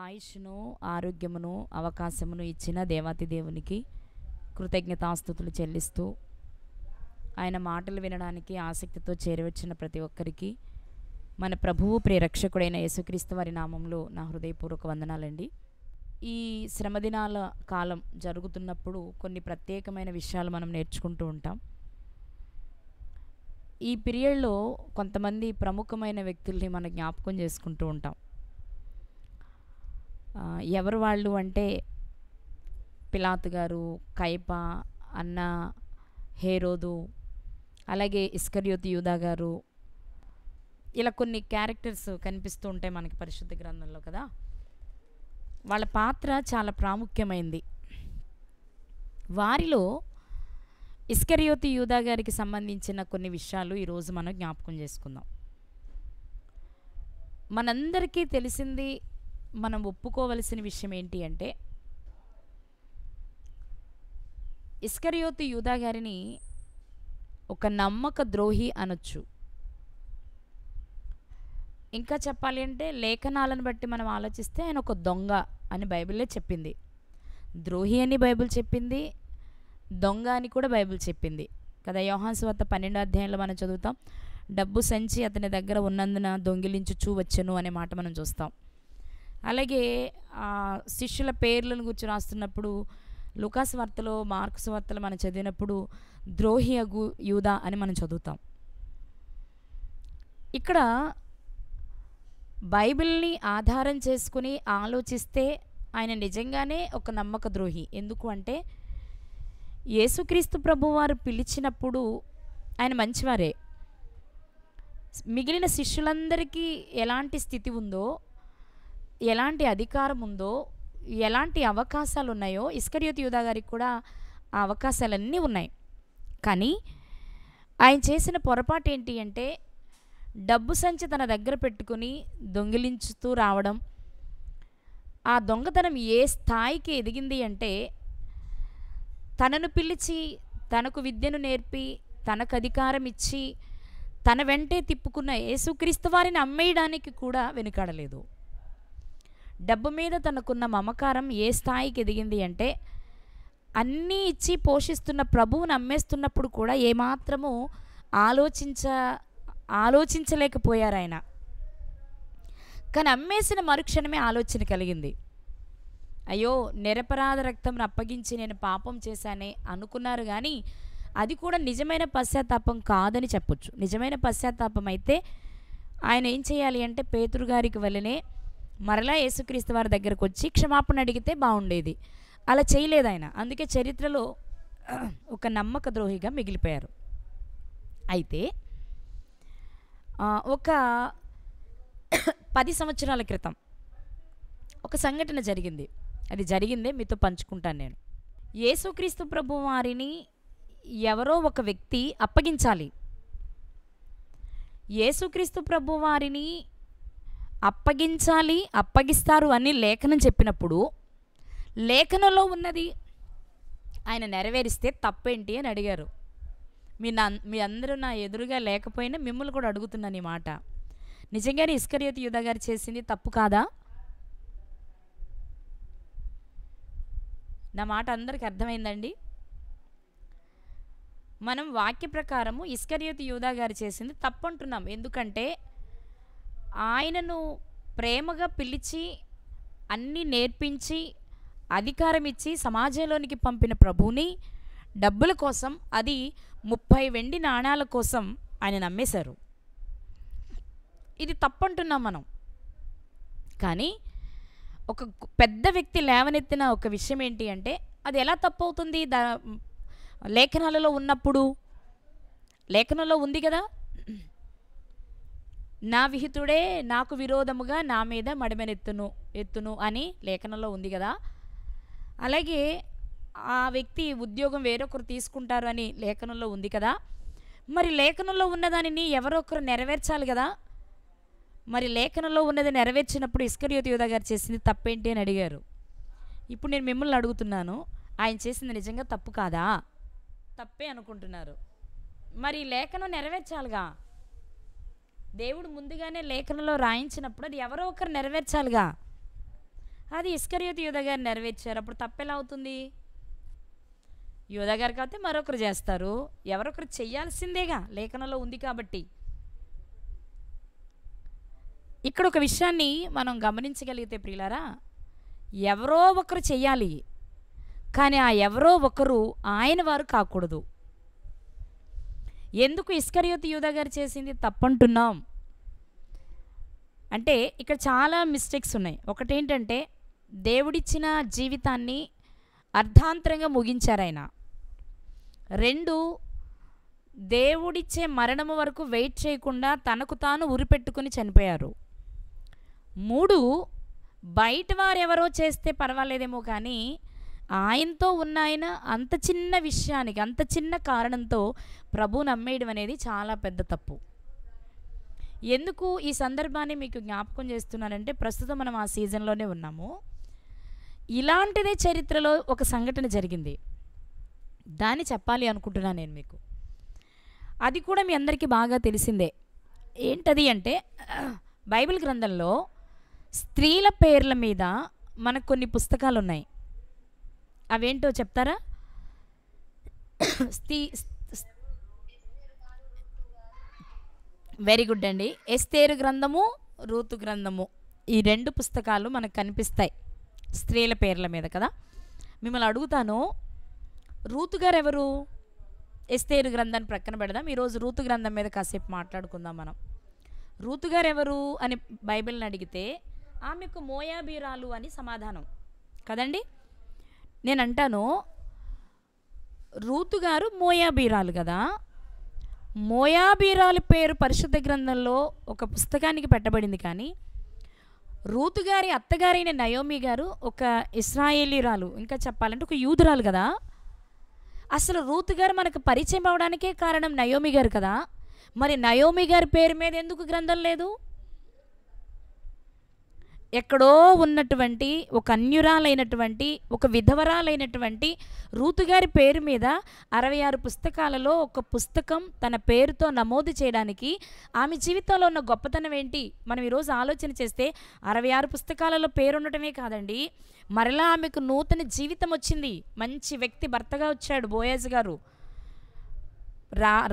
ఆయుష్ను, ఆరోగ్యమును, అవకాశమును ఇచ్చిన దేవాతి దేవునికి కృతజ్ఞతాస్తుతులు చెల్లిస్తూ, ఆయన మాటలు వినడానికి ఆసక్తితో చేరవచ్చిన ప్రతి ఒక్కరికి మన ప్రభువు ప్రియరక్షకుడైన యేసుక్రీస్తు వారి నామంలో నా హృదయపూర్వక వందనాలండి. ఈ శ్రమదినాల కాలం జరుగుతున్నప్పుడు కొన్ని ప్రత్యేకమైన విషయాలు మనం నేర్చుకుంటూ ఉంటాం. ఈ పీరియడ్లో కొంతమంది ప్రముఖమైన వ్యక్తుల్ని మనం జ్ఞాపకం చేసుకుంటూ ఉంటాం. ఎవరు వాళ్ళు అంటే పిలాతు గారు, కయప, అన్న, హేరోదు, అలాగే ఇస్కరియోతు యూదా గారు, ఇలా కొన్ని క్యారెక్టర్స్ కనిపిస్తూ ఉంటాయి మనకి పరిశుద్ధ గ్రంథంలో కదా. వాళ్ళ పాత్ర చాలా ప్రాముఖ్యమైంది. వారిలో ఇస్కరియోతు యూదా గారికి సంబంధించిన కొన్ని విషయాలు ఈరోజు మనం జ్ఞాపకం చేసుకుందాం. మనందరికీ తెలిసింది, మనం ఒప్పుకోవలసిన విషయం ఏంటి అంటే, ఇస్కరియోతు యూదా గారిని ఒక నమ్మక ద్రోహి అనొచ్చు. ఇంకా చెప్పాలి అంటే లేఖనాలను బట్టి మనం ఆలోచిస్తే ఆయన ఒక దొంగ అని బైబిల్లో చెప్పింది. ద్రోహి అని బైబిల్ చెప్పింది, దొంగ అని కూడా బైబిల్ చెప్పింది కదా. యోహాను సువార్త 12వ అధ్యాయంలో మనం చదువుతాం, డబ్బు సంచి అతని దగ్గర ఉన్నందున దొంగిలించుచూ వచ్చెను అనే మాట మనం చూస్తాం. అలాగే శిష్యుల పేర్లను గురించి రాస్తున్నప్పుడు లూకాసు వార్తలో, మార్కు వార్తలో మనం చదివినప్పుడు ద్రోహి అగు యూదా అని మనం చదువుతాం. ఇక్కడ బైబిల్ని ఆధారం చేసుకుని ఆలోచిస్తే ఆయన నిజంగానే ఒక నమ్మక ద్రోహి. ఎందుకు అంటే యేసుక్రీస్తు ప్రభువారు పిలిచినప్పుడు ఆయన మంచివారే. మిగిలిన శిష్యులందరికీ ఎలాంటి స్థితి ఉందో, ఎలాంటి అధికారం ఉందో, ఎలాంటి అవకాశాలు ఉన్నాయో ఇస్కరియోతు యూదా గారికి కూడా ఆ అవకాశాలన్నీ ఉన్నాయి. కానీ ఆయన చేసిన పొరపాటు ఏంటి అంటే, డబ్బు సంచి తన దగ్గర పెట్టుకుని దొంగిలించుతూ రావడం. ఆ దొంగతనం ఏ స్థాయికి ఎదిగింది అంటే, తనను పిలిచి, తనకు విద్యను నేర్పి, తనకు అధికారం ఇచ్చి, తన వెంటే తిప్పుకున్న యేసుక్రీస్తు వారిని అమ్మేయడానికి కూడా వెనుకాడలేదు. డబ్బు మీద తనకున్న మమకారం ఏ స్థాయికి ఎదిగింది అంటే, అన్నీ ఇచ్చి పోషిస్తున్న ప్రభువుని అమ్మేస్తున్నప్పుడు కూడా ఏమాత్రము ఆలోచించలేకపోయారు ఆయన. కానీ అమ్మేసిన మరుక్షణమే ఆలోచన కలిగింది. అయ్యో, నిరపరాధ రక్తం అప్పగించి నేను పాపం చేశానే అనుకున్నారు. కానీ అది కూడా నిజమైన పశ్చాత్తాపం కాదని చెప్పొచ్చు. నిజమైన పశ్చాత్తాపం అయితే ఆయన ఏం చేయాలి అంటే, పేతురు గారికి వల్లనే మరలా యేసుక్రీస్తు వారి దగ్గరకు వచ్చి క్షమాపణ అడిగితే బాగుండేది. అలా చేయలేదు ఆయన. అందుకే చరిత్రలో ఒక నమ్మక ద్రోహిగా మిగిలిపోయారు. అయితే ఒక 10 సంవత్సరాల క్రితం ఒక సంఘటన జరిగింది. అది జరిగిందే మీతో పంచుకుంటాను నేను. యేసుక్రీస్తు ప్రభు వారిని ఎవరో ఒక వ్యక్తి అప్పగించాలి. యేసుక్రీస్తు ప్రభు వారిని అప్పగిస్తారు అని లేఖనం చెప్పినప్పుడు, లేఖనంలో ఉన్నది ఆయన నెరవేరిస్తే తప్పేంటి అని అడిగారు. మీ అందరూ నా ఎదురుగా లేకపోయినా మిమ్మల్ని కూడా అడుగుతున్నాను ఈ మాట. నిజంగానే ఇస్కరియోతు యూదా గారు చేసింది తప్పు కాదా? నా మాట అందరికి అర్థమైందండి. మనం వాక్య ప్రకారము ఇస్కరియోతు యూదా గారు చేసింది తప్పు అంటున్నాం. ఎందుకంటే ఆయనను ప్రేమగా పిలిచి, అన్నీ నేర్పించి, అధికారం ఇచ్చి సమాజంలోనికి పంపిన ప్రభువుని డబ్బుల కోసం, అది 30 వెండి నాణాల కోసం ఆయన నమ్మేశారు. ఇది తప్పంటున్నాం మనం. కానీ ఒక పెద్ద వ్యక్తి లేవనెత్తిన ఒక విషయం ఏంటి అంటే, అది ఎలా తప్పవుతుంది? లేఖనాలలో ఉన్నప్పుడు, లేఖనంలో ఉంది కదా, నా విహితుడే నాకు విరోధముగా నా మీద ఎత్తును అని లేఖనంలో ఉంది కదా. అలాగే ఆ వ్యక్తి ఉద్యోగం వేరొకరు తీసుకుంటారు అని లేఖనంలో ఉంది కదా. మరి లేఖనంలో ఉన్నదానిని ఎవరో ఒకరు నెరవేర్చాలి కదా. మరి లేఖనంలో ఉన్నది నెరవేర్చినప్పుడు ఇస్కరియోతు యూదా గారు చేసింది తప్పేంటి అని అడిగారు. ఇప్పుడు నేను మిమ్మల్ని అడుగుతున్నాను, ఆయన చేసింది నిజంగా తప్పు కాదా? తప్పే అనుకుంటున్నారు. మరి లేఖనం నెరవేర్చాలిగా. దేవుడు ముందుగానే లేఖనంలో రాయించినప్పుడు అది ఎవరో ఒకరు నెరవేర్చాలిగా. అది ఇస్కరియోతు యూదా గారు నెరవేర్చారు. అప్పుడు తప్పెలా అవుతుంది? యూదా గారు కాకపోతే మరొకరు చేస్తారు. ఎవరొకరు చెయ్యాల్సిందేగా, లేఖనంలో ఉంది కాబట్టి. ఇక్కడ ఒక విషయాన్ని మనం గమనించగలిగితే ప్రియులారా, ఎవరో ఒకరు చెయ్యాలి, కానీ ఆ ఎవరో ఒకరు ఆయన వారు కాకూడదు. ఎందుకు ఇస్కరియోతు యూదా గారు చేసింది తప్పంటున్నాం అంటే ఇక్కడ చాలా మిస్టేక్స్ ఉన్నాయి. ఒకటేంటంటే దేవుడిచ్చిన జీవితాన్ని అర్ధాంతరంగా ముగించారు ఆయన. 2, దేవుడిచ్చే మరణము వరకు వెయిట్ చేయకుండా తనకు తాను ఉరిపెట్టుకుని చనిపోయారు. 3, బయట వారెవరో చేస్తే పర్వాలేదేమో కానీ ఆయనతో ఉన్న ఆయన అంత చిన్న విషయానికి, అంత చిన్న కారణంతో ప్రభు నమ్మేయడం అనేది చాలా పెద్ద తప్పు. ఎందుకు ఈ సందర్భాన్ని మీకు జ్ఞాపకం చేస్తున్నానంటే, ప్రస్తుతం మనం ఆ సీజన్లోనే ఉన్నాము. ఇలాంటిదే చరిత్రలో ఒక సంఘటన జరిగింది, దాన్ని చెప్పాలి అనుకుంటున్నాను నేను మీకు. అది కూడా మీ అందరికీ బాగా తెలిసిందే. ఏంటది అంటే, బైబిల్ గ్రంథంలో స్త్రీల పేర్ల మీద మనకు కొన్ని పుస్తకాలు ఉన్నాయి. అవేంటో చెప్తారా? వెరీ గుడ్ అండి. ఎస్తేరు గ్రంథము, రూతు గ్రంథము, ఈ 2 పుస్తకాలు మనకు కనిపిస్తాయి స్త్రీల పేర్ల మీద కదా. మిమ్మల్ని అడుగుతాను, రూతు గారు ఎవరు? ఎస్తేరు గ్రంథాన్ని ప్రక్కన పెడదాం, ఈరోజు రూతు గ్రంథం మీద కాసేపు మాట్లాడుకుందాం మనం. రూతు గారు ఎవరు అని బైబిల్ని అడిగితే ఆమెకు మోయాబీరాలు అని సమాధానం కదండి. నేను అంటాను, రూతు గారు మోయాబీరాలు కదా. మోయాబీరాలు పేరు పరిశుద్ధ గ్రంథంలో ఒక పుస్తకానికి పెట్టబడింది, కానీ రూతు గారి అత్తగారైన నయోమి గారు ఒక ఇశ్రాయేలీరాలు, ఇంకా చెప్పాలంటే ఒక యూదురాలు కదా. అసలు రూతు గారు మనకు పరిచయం అవడానికే కారణం నయోమి గారు కదా. మరి నయోమి గారి పేరు మీద ఎందుకు గ్రంథం లేదు? ఎక్కడో ఉన్నటువంటి ఒక అన్యురాలైనటువంటి, ఒక విధవరాలైనటువంటి రూతు గారి పేరు మీద 66 పుస్తకాలలో ఒక పుస్తకం తన పేరుతో నమోదు చేయడానికి ఆమె జీవితంలో ఉన్న గొప్పతనం ఏంటి? మనం ఈరోజు ఆలోచన చేస్తే 66 పుస్తకాలలో పేరు ఉండటమే కాదండి, మరలా ఆమెకు నూతన జీవితం వచ్చింది. మంచి వ్యక్తి భర్తగా వచ్చాడు బోయాజు గారు.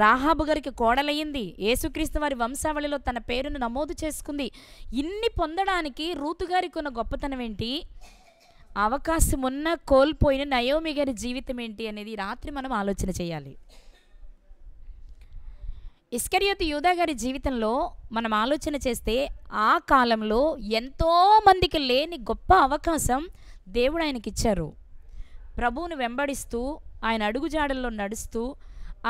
రాహాబు గారికి కోడలయ్యింది. యేసుక్రీస్తు వారి వంశావళిలో తన పేరును నమోదు చేసుకుంది. ఇన్ని పొందడానికి రూతు గారికి ఉన్న గొప్పతనం ఏంటి? అవకాశం ఉన్న కోల్పోయిన నయోమి గారి జీవితం ఏంటి అనేది రాత్రి మనం ఆలోచన చేయాలి. ఇస్కరియోతు యూదా గారి జీవితంలో మనం ఆలోచన చేస్తే ఆ కాలంలో ఎంతోమందికి లేని గొప్ప అవకాశం దేవుడు ఆయనకి ఇచ్చారు. ప్రభువును వెంబడిస్తూ, ఆయన అడుగుజాడల్లో నడుస్తూ,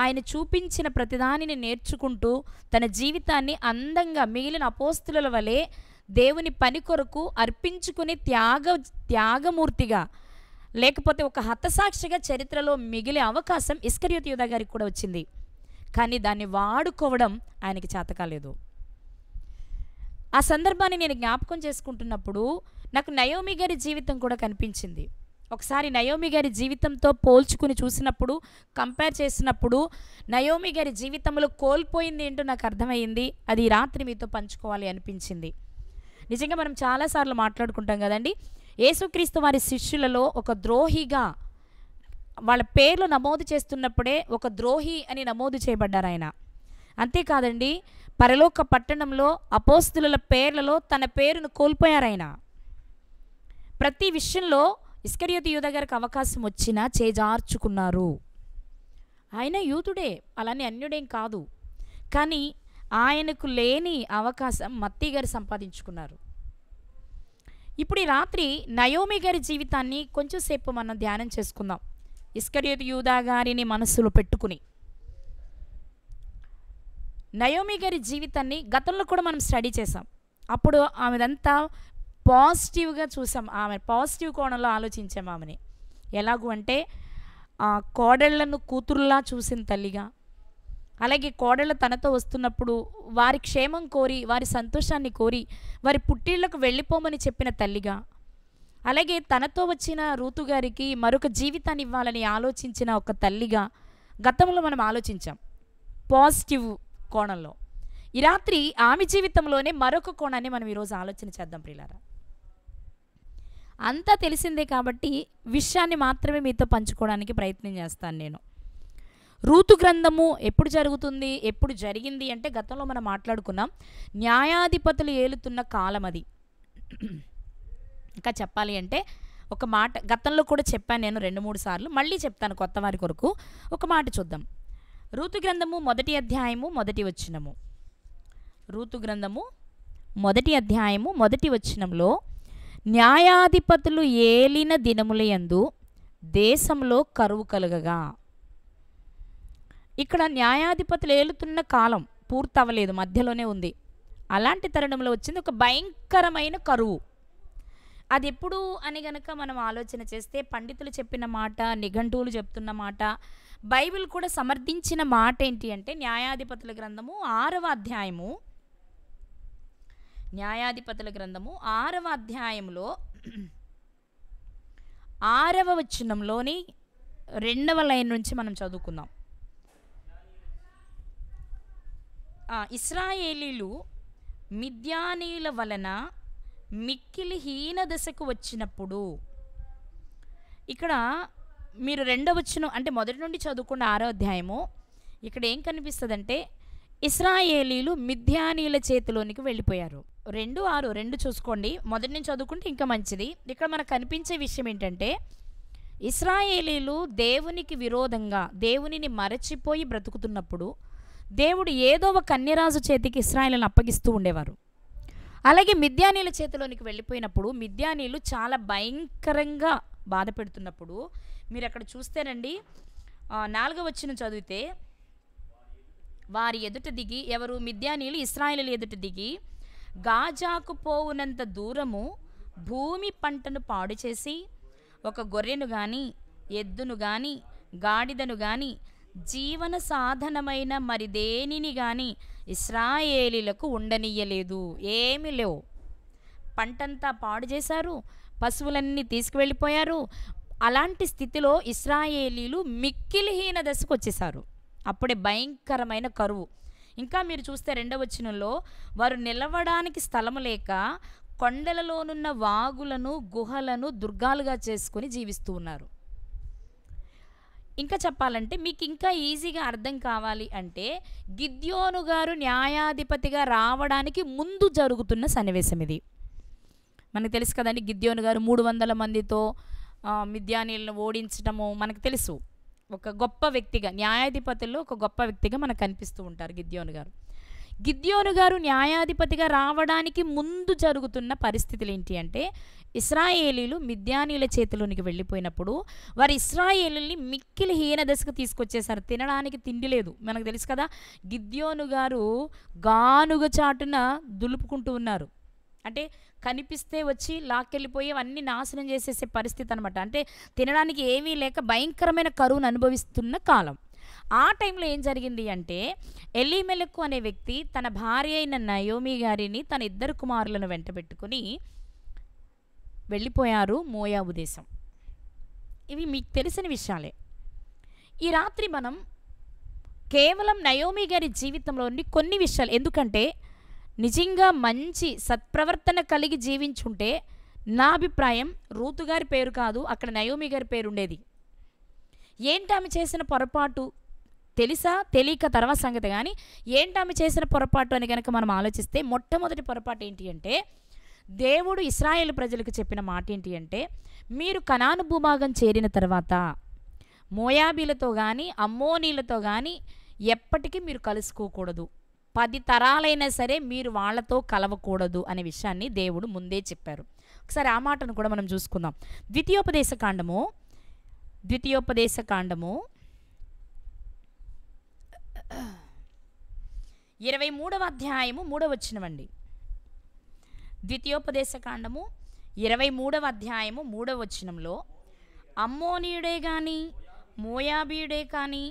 ఆయన చూపించిన ప్రతిదానిని నేర్చుకుంటూ తన జీవితాన్ని అందంగా మిగిలిన అపోస్తుల వలె దేవుని పని కొరకు అర్పించుకుని త్యాగమూర్తిగా, లేకపోతే ఒక హతసాక్షిగా చరిత్రలో మిగిలే అవకాశం ఇస్కరియోతు యూదా గారికి కూడా వచ్చింది. కానీ దాన్ని వాడుకోవడం ఆయనకి చేతకాలేదు. ఆ సందర్భాన్ని నేను జ్ఞాపకం చేసుకుంటున్నప్పుడు నాకు నయోమి గారి జీవితం కూడా కనిపించింది. ఒకసారి నయోమి గారి జీవితంతో పోల్చుకుని చూసినప్పుడు, కంపేర్ చేసినప్పుడు నయోమి గారి జీవితంలో కోల్పోయింది ఏంటో నాకు అర్థమైంది. అది రాత్రి మీతో పంచుకోవాలి అనిపించింది. నిజంగా మనం చాలాసార్లు మాట్లాడుకుంటాం కదండి, యేసుక్రీస్తు వారి శిష్యులలో ఒక ద్రోహిగా వాళ్ళ పేర్లు నమోదు చేస్తున్నప్పుడే ఒక ద్రోహి అని నమోదు చేయబడ్డారు ఆయన. అంతేకాదండి, పరలోక పట్టణంలో అపోస్తుల పేర్లలో తన పేరును కోల్పోయారు ఆయన. ప్రతి విషయంలో ఇస్కరియోతు యూదా గారికి అవకాశం వచ్చినా చేజార్చుకున్నారు. ఆయన యూదుడే, అలానే అన్యుడేం కాదు. కానీ ఆయనకు లేని అవకాశం మత్తీ గారు సంపాదించుకున్నారు. ఇప్పుడు ఈ రాత్రి నయోమి గారి జీవితాన్ని కొంచెం సేపు మనం ధ్యానం చేసుకుందాం, ఇస్కరియోతు యూదా గారిని మనస్సులో పెట్టుకుని. నయోమి గారి జీవితాన్ని గతంలో కూడా మనం స్టడీ చేసాం. అప్పుడు ఆమెదంతా పాజిటివ్గా చూసాం, ఆమె పాజిటివ్ కోణంలో ఆలోచించాం ఆమెని. ఎలాగూ అంటే కోడళ్లను కూతురులా చూసిన తల్లిగా, అలాగే కోడళ్ళు తనతో వస్తున్నప్పుడు వారి క్షేమం కోరి, వారి సంతోషాన్ని కోరి, వారి పుట్టిళ్లకు వెళ్ళిపోమని చెప్పిన తల్లిగా, అలాగే తనతో వచ్చిన రూతు గారికి మరొక జీవితాన్ని ఇవ్వాలని ఆలోచించిన ఒక తల్లిగా గతంలో మనం ఆలోచించాం పాజిటివ్ కోణంలో. ఈ రాత్రి ఆమె జీవితంలోనే మరొక కోణాన్ని మనం ఈరోజు ఆలోచన చేద్దాం ప్రియులారా. అంతా తెలిసిందే కాబట్టి విషయాన్ని మాత్రమే మీతో పంచుకోవడానికి ప్రయత్నం చేస్తాను నేను. రూతు గ్రంథము ఎప్పుడు జరుగుతుంది, ఎప్పుడు జరిగింది అంటే గతంలో మనం మాట్లాడుకున్నాం. న్యాయాధిపతులు ఏలుతున్న కాలం అది. ఇంకా చెప్పాలి అంటే ఒక మాట గతంలో కూడా చెప్పాను నేను 2-3 సార్లు, మళ్ళీ చెప్తాను కొత్త వారి కొరకు. ఒక మాట చూద్దాం. రూతు గ్రంథము 1వ అధ్యాయము 1వ వచనము. రూతు గ్రంథము 1వ అధ్యాయము 1వ వచనంలో, న్యాయాధిపతులు ఏలిన దినములయందు దేశంలో కరువు కలుగగా. ఇక్కడ న్యాయాధిపతులు ఏలుతున్న కాలం పూర్తవలేదు, మధ్యలోనే ఉంది. అలాంటి తరుణంలో వచ్చింది ఒక భయంకరమైన కరువు. అది ఎప్పుడు అని గనక మనం ఆలోచన చేస్తే పండితులు చెప్పిన మాట, నిఘంటువులు చెప్తున్న మాట, బైబిల్ కూడా సమర్థించిన మాట ఏంటి అంటే న్యాయాధిపతుల గ్రంథము 6వ అధ్యాయము, న్యాయాధిపతుల గ్రంథము 6వ అధ్యాయంలో 6వ వచనంలోని 2వ లైన్ నుంచి మనం చదువుకుందాం. ఇశ్రాయేలీలు మిద్యానీయుల వలన మిక్కిలి హీన దశకు వచ్చినప్పుడు. ఇక్కడ మీరు 2వ వచనం అంటే మొదటి నుండి చదువుకున్న 6వ అధ్యాయము, ఇక్కడ ఏం కనిపిస్తుందంటే ఇశ్రాయేలీలు మిద్యానీయుల చేతిలోనికి వెళ్ళిపోయారు. 2:6 2 చూసుకోండి, మొదటి నుంచి చదువుకుంటే ఇంకా మంచిది. ఇక్కడ మనకు కనిపించే విషయం ఏంటంటే ఇశ్రాయేలీలు దేవునికి విరోధంగా దేవునిని మరచిపోయి బ్రతుకుతున్నప్పుడు దేవుడు ఏదో ఒక కన్యరాజు చేతికి ఇశ్రాయేలును అప్పగిస్తూ ఉండేవారు. అలాగే మిద్యానీయుల చేతిలోనికి వెళ్ళిపోయినప్పుడు మిద్యానీయులు చాలా భయంకరంగా బాధ పెడుతున్నప్పుడు మీరు అక్కడ చూస్తేనండి, 4వ వచనం చదివితే, వారి ఎదుట దిగి, ఎవరు మిద్యానీయులు ఇశ్రాయేలీయుల ఎదుట దిగి గాజాకు పోవునంత దూరము భూమి పంటను పాడు చేసి ఒక గొర్రెను గాని ఎద్దును గాని గాడిదను గాని జీవన సాధనమైన మరి దేనిని గాని ఇశ్రాయేలీలకు ఉండనియ్యలేదు. ఏమీ లేవు, పంటంతా పాడు చేశారు, పశువులన్నీ తీసుకువెళ్ళిపోయారు. అలాంటి స్థితిలో ఇశ్రాయేలీలు మిక్కిలి హీన దశకు వచ్చేసారు. అప్పుడే భయంకరమైన కరువు. ఇంకా మీరు చూస్తే 2వ వచనంలో, వారు నిలవడానికి స్థలము లేక కొండలలోనున్న వాగులను గుహలను దుర్గాలుగా చేసుకుని జీవిస్తూ ఉన్నారు. ఇంకా చెప్పాలంటే మీకు ఇంకా ఈజీగా అర్థం కావాలి అంటే గిద్యోను గారు న్యాయాధిపతిగా రావడానికి ముందు జరుగుతున్న సన్నివేశం ఇది. మనకు తెలుసు కదండి, గిద్యోను గారు 300 మందితో మిద్యానీయులను ఓడించడము మనకు తెలుసు. ఒక గొప్ప వ్యక్తిగా, న్యాయాధిపతుల్లో ఒక గొప్ప వ్యక్తిగా మనకు కనిపిస్తూ ఉంటారు గిద్యోను గారు. గిద్యోను గారు న్యాయాధిపతిగా రావడానికి ముందు జరుగుతున్న పరిస్థితులు ఏంటి అంటే ఇశ్రాయేలీలు మిద్యానీయుల చేతిలోనికి వెళ్ళిపోయినప్పుడు వారు ఇశ్రాయేలీని మిక్కిలి హీన దశకు తీసుకొచ్చేసారు. తినడానికి తిండి లేదు, మనకు తెలుసు కదా. గిద్యోను గారు గానుగ చాటున దులుపుకుంటూ ఉన్నారు. అంటే కనిపిస్తే వచ్చి లాక్కెళ్ళిపోయి అవన్నీ నాశనం చేసేసే పరిస్థితి అనమాట. అంటే తినడానికి ఏమీ లేక భయంకరమైన కరువును అనుభవిస్తున్న కాలం. ఆ టైంలో ఏం జరిగింది అంటే ఎలీమెలెకు అనే వ్యక్తి తన భార్య అయిన నయోమి గారిని తన 2 కుమారులను వెంటబెట్టుకుని వెళ్ళిపోయారు మోయాబు దేశం. ఇవి మీకు తెలిసిన విషయాలే. ఈ రాత్రి మనం కేవలం నయోమి గారి జీవితంలోని కొన్ని విషయాలు, ఎందుకంటే నిజంగా మంచి సత్ప్రవర్తన కలిగి జీవించుంటే నా అభిప్రాయం రూతు గారి పేరు కాదు, అక్కడ నయోమి గారి పేరు ఉండేది. ఏంటి ఆమె చేసిన పొరపాటు తెలుసా తెలియక తర్వాత సంగతి, కానీ ఏంటి ఆమె చేసిన పొరపాటు అని కనుక మనం ఆలోచిస్తే మొట్టమొదటి పొరపాటు ఏంటి అంటే దేవుడు ఇశ్రాయేలు ప్రజలకు చెప్పిన మాట ఏంటి అంటే, మీరు కనాను భూభాగం చేరిన తర్వాత మోయాబీలతో కానీ అమ్మోనీలతో కానీ ఎప్పటికీ మీరు కలుసుకోకూడదు, 10 తరాలైనా సరే మీరు వాళ్ళతో కలవకూడదు అనే విషయాన్ని దేవుడు ముందే చెప్పారు. ఒకసారి ఆ మాటను కూడా మనం చూసుకుందాం. ద్వితీయోపదేశ కాండము 23వ అధ్యాయము 3వ వచనం అండి. ద్వితీయోపదేశ కాండము 23వ అధ్యాయము 3వ వచనంలో, అమ్మోనీయుడే కానీ మోయాబీయుడే కానీ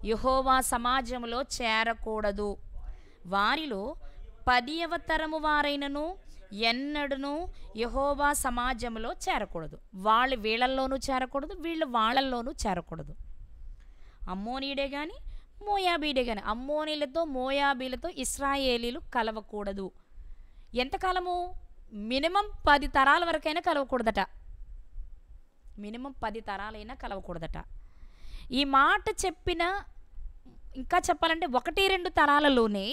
యెహోవా సమాజంలో చేరకూడదు, వారిలో 10వ తరము వారైనను ఎన్నడను యెహోవా సమాజంలో చేరకూడదు. వాళ్ళు వీళ్ళల్లోనూ చేరకూడదు, వీళ్ళు వాళ్ళల్లోనూ చేరకూడదు. అమ్మోనీయుడే కానీ మోయాబీయుడే కానీ, అమ్మోనీలతో మోయాబీలతో ఇశ్రాయేలీలు కలవకూడదు. ఎంతకాలము? మినిమం 10 తరాల వరకైనా కలవకూడదట. మినిమం 10 తరాలైనా కలవకూడదట. ఈ మాట చెప్పిన, ఇంకా చెప్పాలంటే 1-2 తరాలలోనే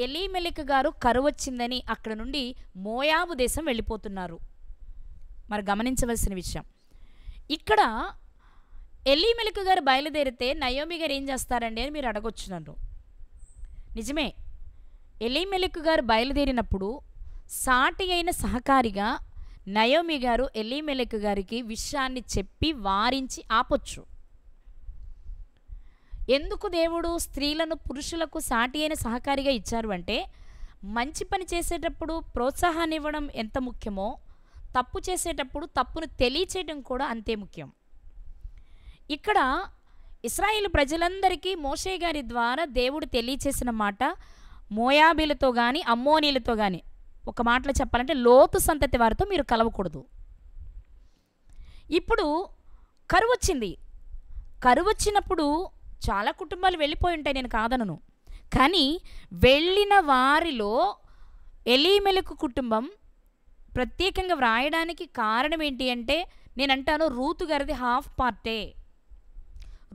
ఎలీమెలెకు గారు కరువు వచ్చిందని అక్కడ నుండి మోయాబు దేశం వెళ్ళిపోతున్నారు. మరి గమనించవలసిన విషయం ఇక్కడ, ఎలీమెలెకు గారు బయలుదేరితే నయోమి గారు ఏం చేస్తారండి అని మీరు అడగొచ్చు నన్ను. నిజమే, ఎలీమెలెకు గారు బయలుదేరినప్పుడు సాటి అయిన సహకారిగా నయోమి గారు ఎలీమెలెకు గారికి విషయాన్ని చెప్పి వారించి ఆపొచ్చు. ఎందుకు దేవుడు స్త్రీలను పురుషులకు సాటి అయిన సహకారిగా ఇచ్చారు అంటే, మంచి పని చేసేటప్పుడు ప్రోత్సాహాన్ని ఇవ్వడం ఎంత ముఖ్యమో, తప్పు చేసేటప్పుడు తప్పును తెలియచేయడం కూడా అంతే ముఖ్యం. ఇక్కడ ఇశ్రాయేలు ప్రజలందరికీ మోషే గారి ద్వారా దేవుడు తెలియచేసిన మాట, మోయాబీలతో కానీ అమ్మోనీలతో కానీ, ఒక మాటలో చెప్పాలంటే లోతు సంతతి వారితో మీరు కలవకూడదు. ఇప్పుడు కరువు వచ్చింది. కరువు వచ్చినప్పుడు చాలా కుటుంబాలు వెళ్ళిపోయి ఉంటాయి, నేను కాదనను. కానీ వెళ్ళిన వారిలో ఎలీమెలెకు కుటుంబం ప్రత్యేకంగా వ్రాయడానికి కారణం ఏంటి అంటే, నేను అంటాను రూతు గారిది హాఫ్ పార్టే.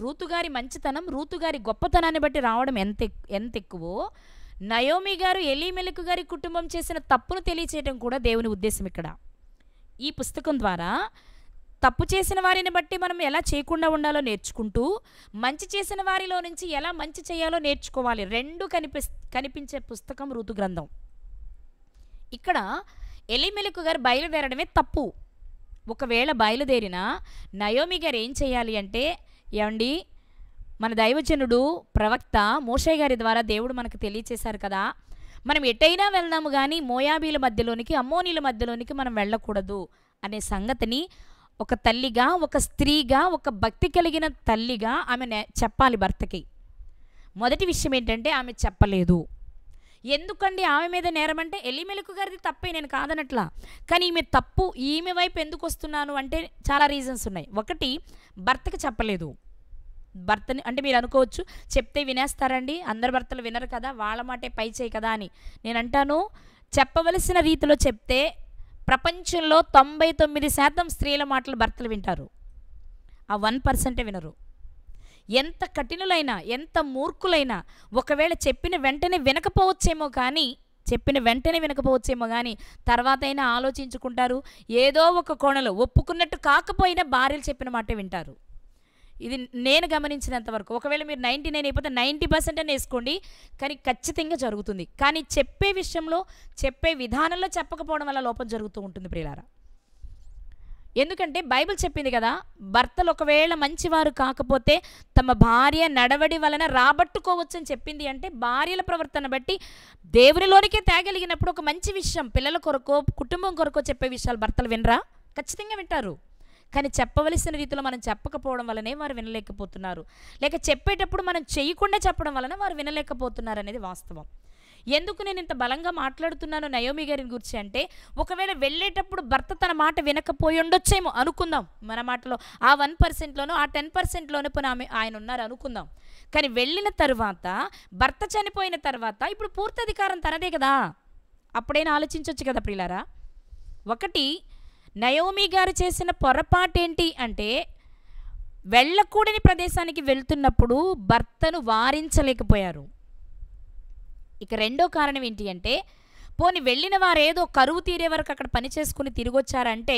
రూతు గారి మంచితనం, రూతు గారి గొప్పతనాన్ని బట్టి రావడం ఎంత ఎక్కువో, నయోమి గారు ఎలీమెలెకు గారి కుటుంబం చేసిన తప్పును తెలియచేయడం కూడా దేవుని ఉద్దేశం. ఇక్కడ ఈ పుస్తకం ద్వారా తప్పు చేసిన వారిని బట్టి మనం ఎలా చేయకుండా ఉండాలో నేర్చుకుంటూ, మంచి చేసిన వారిలో నుంచి ఎలా మంచి చేయాలో నేర్చుకోవాలి. రెండు కనిపించే పుస్తకం ఋతు గ్రంథం. ఇక్కడ ఎలీమెలెకు గారు బయలుదేరడమే తప్పు. ఒకవేళ బయలుదేరినా నయోమి గారు ఏం చేయాలి అంటే, ఏమండి మన దైవజనుడు ప్రవక్త మోషే గారి ద్వారా దేవుడు మనకు తెలియచేశారు కదా, మనం ఎటైనా వెళ్దాము కానీ మోయాబీల మధ్యలోనికి అమ్మోనీల మధ్యలోనికి మనం వెళ్ళకూడదు అనే సంగతిని ఒక తల్లిగా, ఒక స్త్రీగా, ఒక భక్తి కలిగిన తల్లిగా ఆమె చెప్పాలి భర్తకి. మొదటి విషయం ఏంటంటే ఆమె చెప్పలేదు. ఎందుకండి ఆమె మీద నేరం అంటే, ఎలీమెలెకు గారిది తప్పే, నేను కాదనట్లా. కానీ ఈమె తప్పు, ఈమె వైపు ఎందుకు వస్తున్నాను అంటే చాలా రీజన్స్ ఉన్నాయి. ఒకటి, భర్తకి చెప్పలేదు. భర్తని అంటే మీరు అనుకోవచ్చు, చెప్తే వినేస్తారండి, అందరు భర్తలు వినరు కదా, వాళ్ళ మాటే పై చేయి కదా అని. నేను అంటాను, చెప్పవలసిన రీతిలో చెప్తే ప్రపంచంలో 99% స్త్రీల మాటలు భర్తలు వింటారు, ఆ 1% వినరు. ఎంత కఠినులైనా, ఎంత మూర్ఖులైనా ఒకవేళ చెప్పిన వెంటనే వినకపోవచ్చేమో కానీ తర్వాత అయినా ఆలోచించుకుంటారు. ఏదో ఒక కోణలో ఒప్పుకున్నట్టు కాకపోయినా భార్యలు చెప్పిన మాటే వింటారు. ఇది నేను గమనించినంత వరకు. ఒకవేళ మీరు 99 అయిపోతే 90% అని వేసుకోండి, కానీ ఖచ్చితంగా జరుగుతుంది. కానీ చెప్పే విషయంలో, చెప్పే విధానంలో చెప్పకపోవడం వల్ల లోపం జరుగుతూ ఉంటుంది ప్రియులారా. ఎందుకంటే బైబిల్ చెప్పింది కదా, భర్తలు ఒకవేళ మంచివారు కాకపోతే తమ భార్య నడవడి వలన రాబట్టుకోవచ్చు అని చెప్పింది. అంటే భార్యల ప్రవర్తన బట్టి దేవునిలోనికే తేగలిగినప్పుడు ఒక మంచి విషయం పిల్లల కొరకో కుటుంబం కొరకో చెప్పే విషయాలు భర్తలు వినరా? ఖచ్చితంగా వింటారు. కానీ చెప్పవలసిన రీతిలో మనం చెప్పకపోవడం వల్లనే వారు వినలేకపోతున్నారు, లేక చెప్పేటప్పుడు మనం చేయకుండా చెప్పడం వలన వారు వినలేకపోతున్నారు అనేది వాస్తవం. ఎందుకు నేను ఇంత బలంగా మాట్లాడుతున్నాను నయోమి గారిని గురించి అంటే, ఒకవేళ వెళ్ళేటప్పుడు భర్త తన మాట వినకపోయి ఉండొచ్చేమో అనుకుందాం. మన మాటలో ఆ 1%లోనో ఆ 10%లోనో ఆయన ఉన్నారు అనుకుందాం. కానీ వెళ్ళిన తర్వాత, భర్త చనిపోయిన తర్వాత ఇప్పుడు పూర్తి అధికారం తనదే కదా, అప్పుడైనా ఆలోచించవచ్చు కదా ప్రియులారా. ఒకటి, నయోమి గారు చేసిన పొరపాటు ఏంటి అంటే, వెళ్ళకూడని ప్రదేశానికి వెళ్తున్నప్పుడు భర్తను వారించలేకపోయారు. ఇక రెండో కారణం ఏంటి అంటే, పోని వెళ్ళిన వారు ఏదో కరువు తీరే వరకు అక్కడ పని చేసుకుని తిరిగి వచ్చారంటే